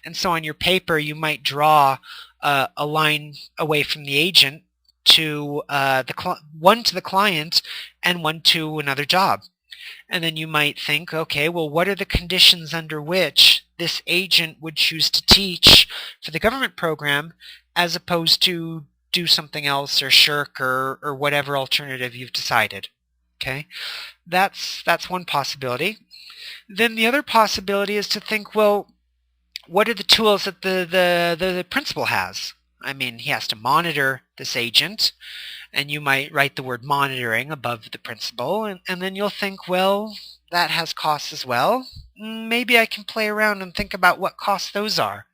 And so on your paper, you might draw a line away from the agent to one to the client and one to another job. And then you might think, okay, well, what are the conditions under which this agent would choose to teach for the government program as opposed to do something else or shirk or whatever alternative you've decided? Okay, that's one possibility. Then the other possibility is to think, well, what are the tools that the principal has? I mean, he has to monitor this agent, and you might write the word monitoring above the principal, and then you'll think, well, that has costs as well. Maybe I can play around and think about what costs those are.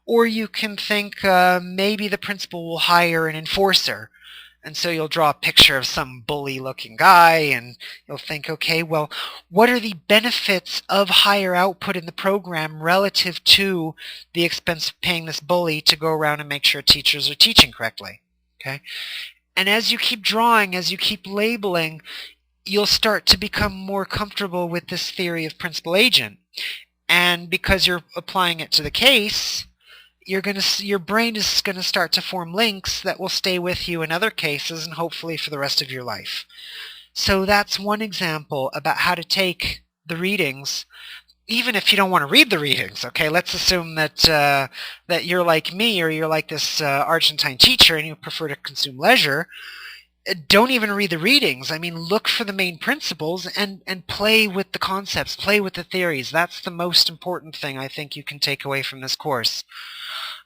Or you can think maybe the principal will hire an enforcer. And so you'll draw a picture of some bully-looking guy, and you'll think, okay, well, what are the benefits of higher output in the program relative to the expense of paying this bully to go around and make sure teachers are teaching correctly? Okay? And as you keep drawing, as you keep labeling, you'll start to become more comfortable with this theory of principal agent. And because you're applying it to the case, your brain is going to start to form links that will stay with you in other cases and hopefully for the rest of your life. So that's one example about how to take the readings, even if you don't want to read the readings. Okay, let's assume that that you're like me, or you're like this Argentine teacher and you prefer to consume leisure. Don't even read the readings. I mean, look for the main principles and play with the concepts, play with the theories. That's the most important thing I think you can take away from this course.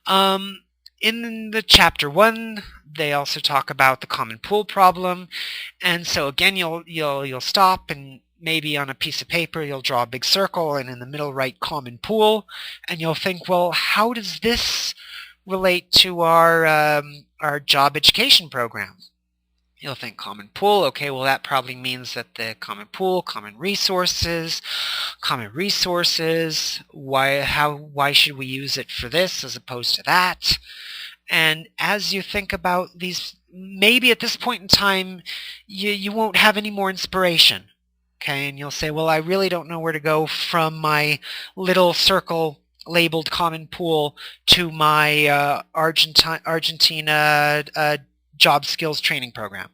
In the chapter 1, they also talk about the common pool problem, and so again you'll stop, and maybe on a piece of paper you'll draw a big circle and in the middle write common pool, and you'll think, well, how does this relate to our job education program? You'll think common pool, okay, well that probably means that the common pool, common resources, why should we use it for this as opposed to that? And as you think about these, maybe at this point in time you won't have any more inspiration, okay, and you'll say, well, I really don't know where to go from my little circle labeled common pool to my Argentina job skills training program.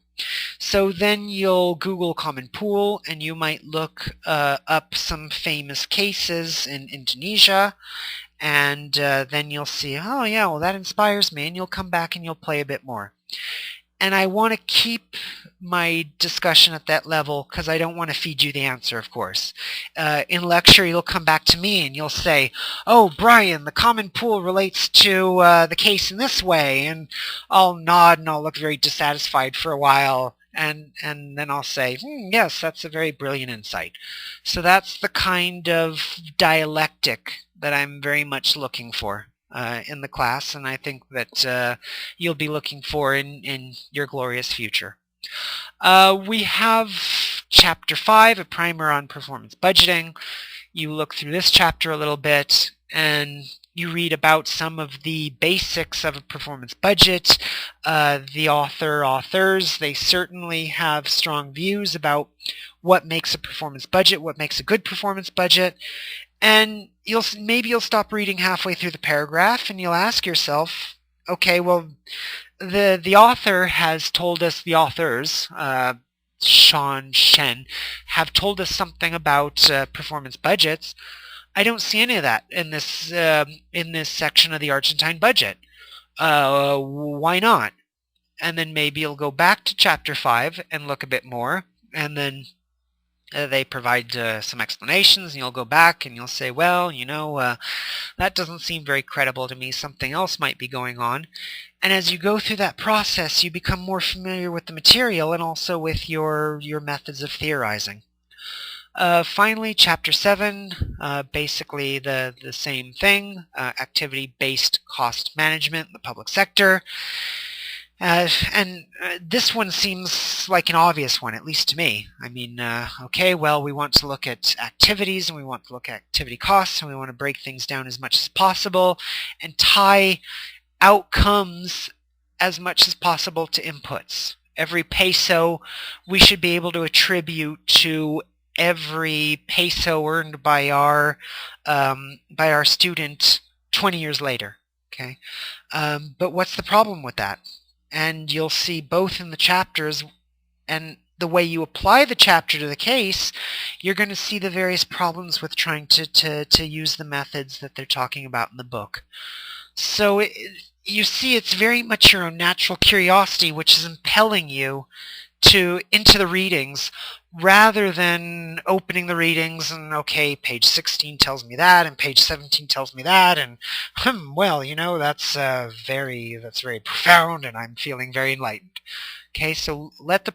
So then you'll Google common pool, and you might look up some famous cases in Indonesia, and then you'll see, oh yeah, well that inspires me, and you'll come back and you'll play a bit more. And I want to keep my discussion at that level because I don't want to feed you the answer, of course. In lecture, you'll come back to me and you'll say, oh, Brian, the common pool relates to the case in this way. And I'll nod and I'll look very dissatisfied for a while. And then I'll say, yes, that's a very brilliant insight. So that's the kind of dialectic that I'm very much looking for in the class, and I think that you'll be looking for in your glorious future. We have Chapter 5, a primer on performance budgeting. You look through this chapter a little bit, and you read about some of the basics of a performance budget. The authors, they certainly have strong views about what makes a performance budget, what makes a good performance budget, and maybe you'll stop reading halfway through the paragraph and you'll ask yourself, okay, well, the author has told us, the authors, Shen, have told us something about performance budgets. I don't see any of that in this section of the Argentine budget. Why not? And then maybe you'll go back to Chapter 5 and look a bit more, and then they provide some explanations, and you'll go back and you'll say, well, that doesn't seem very credible to me. Something else might be going on. And as you go through that process, you become more familiar with the material and also with your methods of theorizing. Finally, Chapter 7, basically the same thing, activity-based cost management in the public sector. And this one seems like an obvious one, at least to me. I mean, okay, well, we want to look at activities, and we want to look at activity costs, and we want to break things down as much as possible and tie outcomes as much as possible to inputs. Every peso we should be able to attribute to every peso earned by our student 20 years later. Okay, but what's the problem with that? And you'll see both in the chapters and the way you apply the chapter to the case, you're going to see the various problems with trying to use the methods that they're talking about in the book. So you see, it's very much your own natural curiosity which is impelling you into the readings, rather than opening the readings and, okay, page 16 tells me that, and page 17 tells me that, and well, that's very profound, and I'm feeling very enlightened. Okay, so let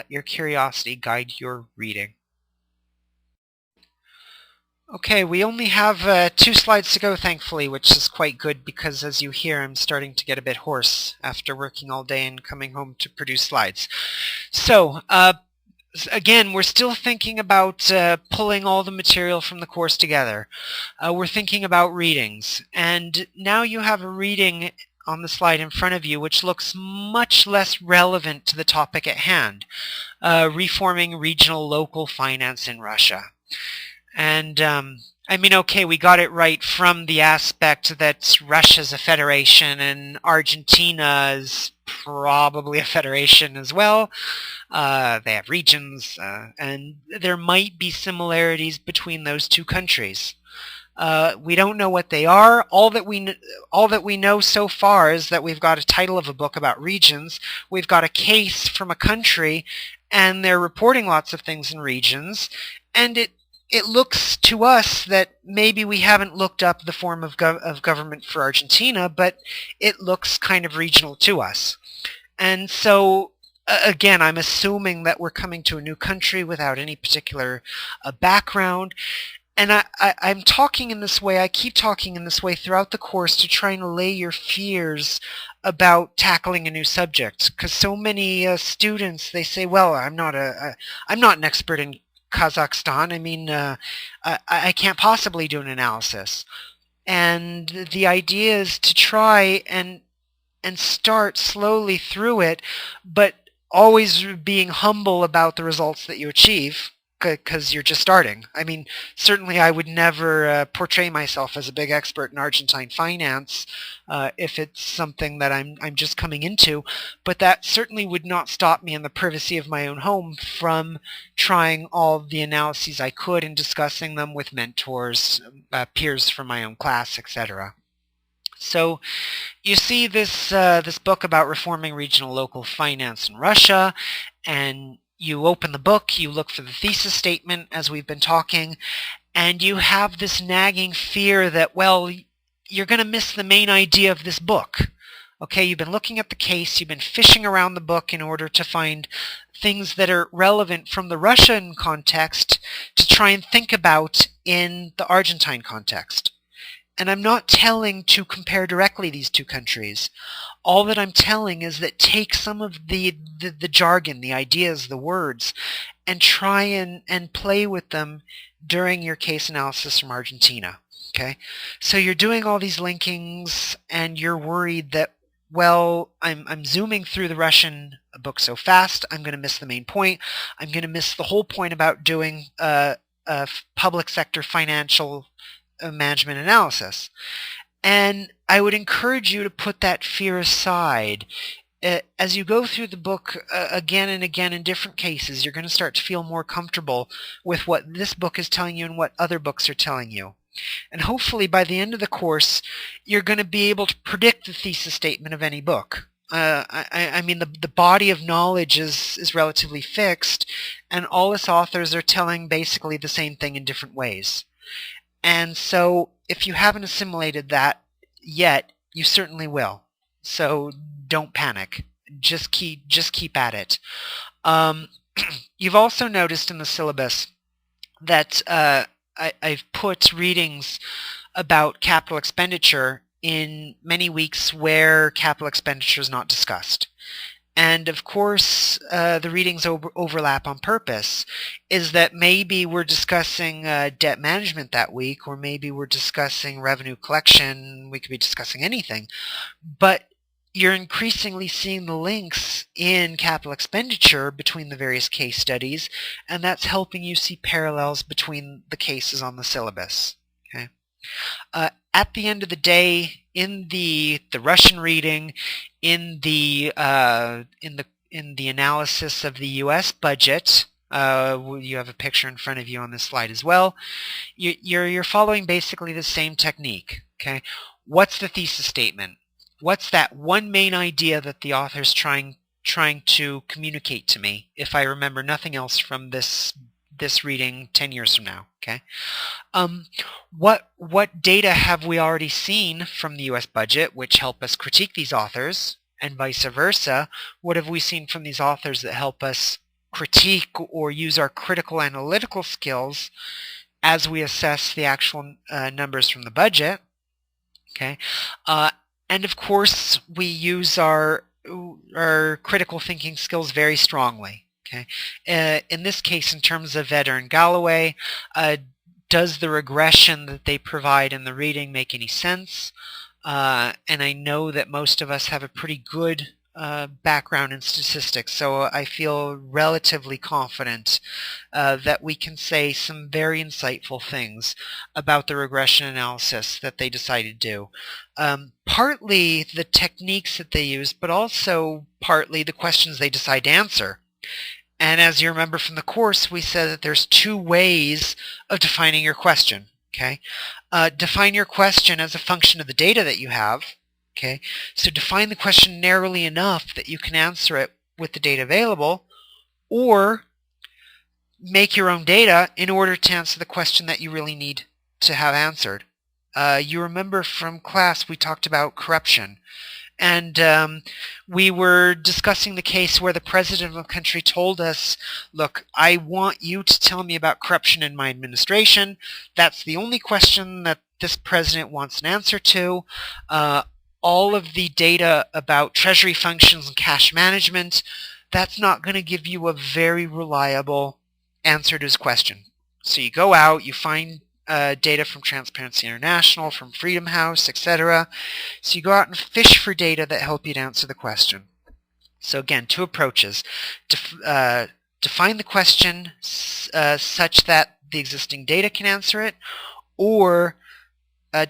your curiosity guide your reading. Okay, we only have 2 slides to go, thankfully, which is quite good because, as you hear, I'm starting to get a bit hoarse after working all day and coming home to produce slides. So, again, we're still thinking about pulling all the material from the course together. We're thinking about readings, and now you have a reading on the slide in front of you, which looks much less relevant to the topic at hand, reforming regional local finance in Russia. And I mean, okay, we got it right from the aspect that Russia's a federation and Argentina is probably a federation as well. They have regions, and there might be similarities between those two countries. We don't know what they are. All that we know so far is that we've got a title of a book about regions. We've got a case from a country, and they're reporting lots of things in regions. And it looks to us that maybe we haven't looked up the form of government for Argentina, but it looks kind of regional to us. And so, again, I'm assuming that we're coming to a new country without any particular background. And I'm talking in this way, I keep talking in this way throughout the course to try and allay your fears about tackling a new subject. Because so many students, they say, well, I'm not an expert in Kazakhstan. I mean, I can't possibly do an analysis. And the idea is to try and start slowly through it, but always being humble about the results that you achieve, because you're just starting. I mean, certainly I would never portray myself as a big expert in Argentine finance if it's something that I'm just coming into, but that certainly would not stop me in the privacy of my own home from trying all the analyses I could and discussing them with mentors, peers from my own class, etc. So you see this book about reforming regional local finance in Russia, and you open the book, you look for the thesis statement as we've been talking, and you have this nagging fear that, well, you're going to miss the main idea of this book. Okay, you've been looking at the case, you've been fishing around the book in order to find things that are relevant from the Russian context to try and think about in the Argentine context. And I'm not telling to compare directly these two countries. All that I'm telling is that take some of the jargon, the ideas, the words, and try and play with them during your case analysis from Argentina. Okay? So you're doing all these linkings and you're worried that, well, I'm zooming through the Russian book so fast, I'm going to miss the main point. I'm going to miss the whole point about doing public sector financial management analysis. And I would encourage you to put that fear aside. As you go through the book again and again in different cases, you're going to start to feel more comfortable with what this book is telling you and what other books are telling you. And hopefully by the end of the course, you're going to be able to predict the thesis statement of any book. I mean, the body of knowledge is relatively fixed, and all its authors are telling basically the same thing in different ways. And so if you haven't assimilated that yet, you certainly will. So don't panic. Just keep at it. You've also noticed in the syllabus that I've put readings about capital expenditure in many weeks where capital expenditure is not discussed. And of course, the readings overlap on purpose, is that maybe we're discussing debt management that week, or maybe we're discussing revenue collection, we could be discussing anything. But you're increasingly seeing the links in capital expenditure between the various case studies, and that's helping you see parallels between the cases on the syllabus. Okay? At the end of the day, in the Russian reading, in the analysis of the U.S. budget, you have a picture in front of you on this slide as well. You're following basically the same technique. Okay, what's the thesis statement? What's that one main idea that the author's trying to communicate to me? If I remember nothing else from this reading 10 years from now, okay? What data have we already seen from the U.S. budget which help us critique these authors, and vice versa? What have we seen from these authors that help us critique or use our critical analytical skills as we assess the actual numbers from the budget? Okay, and of course we use our critical thinking skills very strongly. Okay. In this case, in terms of Vedder and Galloway, does the regression that they provide in the reading make any sense? and I know that most of us have a pretty good background in statistics, so I feel relatively confident that we can say some very insightful things about the regression analysis that they decided to do. Partly the techniques that they use, but also partly the questions they decide to answer. And as you remember from the course, we said that there's two ways of defining your question. Okay, define your question as a function of the data that you have. Okay, so define the question narrowly enough that you can answer it with the data available, or make your own data in order to answer the question that you really need to have answered. You remember from class we talked about corruption, and we were discussing the case where the president of a country told us, look, I want you to tell me about corruption in my administration. That's the only question that this president wants an answer to. All of the data about treasury functions and cash management, that's not going to give you a very reliable answer to his question. So you go out, you find data from Transparency International, from Freedom House, etc. So you go out and fish for data that help you to answer the question. So again, two approaches. Define the question such that the existing data can answer it, or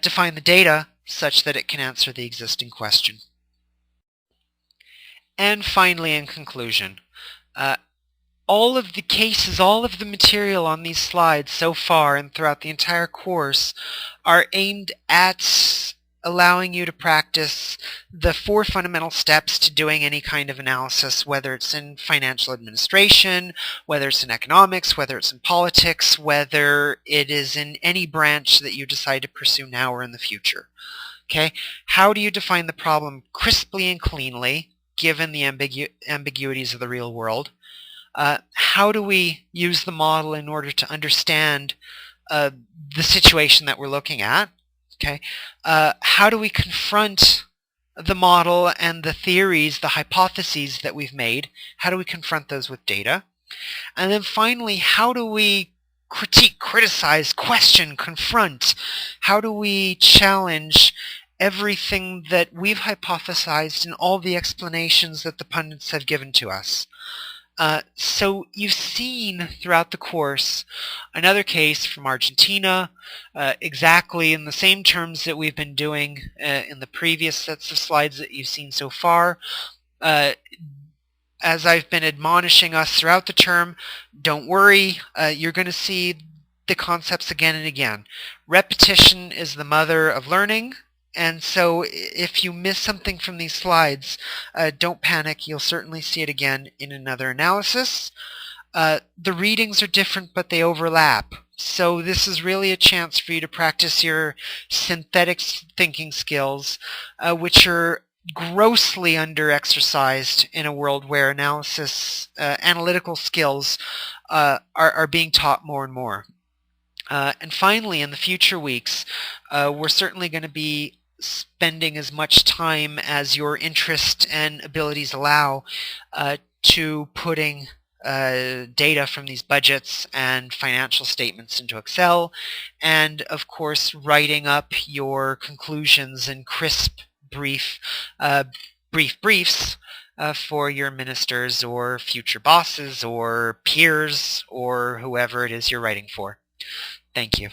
define the data such that it can answer the existing question. And finally, in conclusion, all of the cases, all of the material on these slides so far and throughout the entire course are aimed at allowing you to practice the 4 fundamental steps to doing any kind of analysis, whether it's in financial administration, whether it's in economics, whether it's in politics, whether it is in any branch that you decide to pursue now or in the future. Okay? How do you define the problem crisply and cleanly, given the ambiguities of the real world? How do we use the model in order to understand the situation that we're looking at? Okay. How do we confront the model and the theories, the hypotheses that we've made? How do we confront those with data? And then finally, how do we critique, criticize, question, confront? How do we challenge everything that we've hypothesized and all the explanations that the pundits have given to us? So you've seen throughout the course another case from Argentina, exactly in the same terms that we've been doing in the previous sets of slides that you've seen so far. As I've been admonishing us throughout the term, don't worry, you're going to see the concepts again and again. Repetition is the mother of learning. And so if you miss something from these slides, don't panic. You'll certainly see it again in another analysis. The readings are different, but they overlap. So this is really a chance for you to practice your synthetic thinking skills, which are grossly under-exercised in a world where analytical skills are being taught more and more. And finally, in the future weeks, we're certainly going to be spending as much time as your interest and abilities allow to putting data from these budgets and financial statements into Excel, and of course writing up your conclusions in crisp, briefs for your ministers or future bosses or peers or whoever it is you're writing for. Thank you.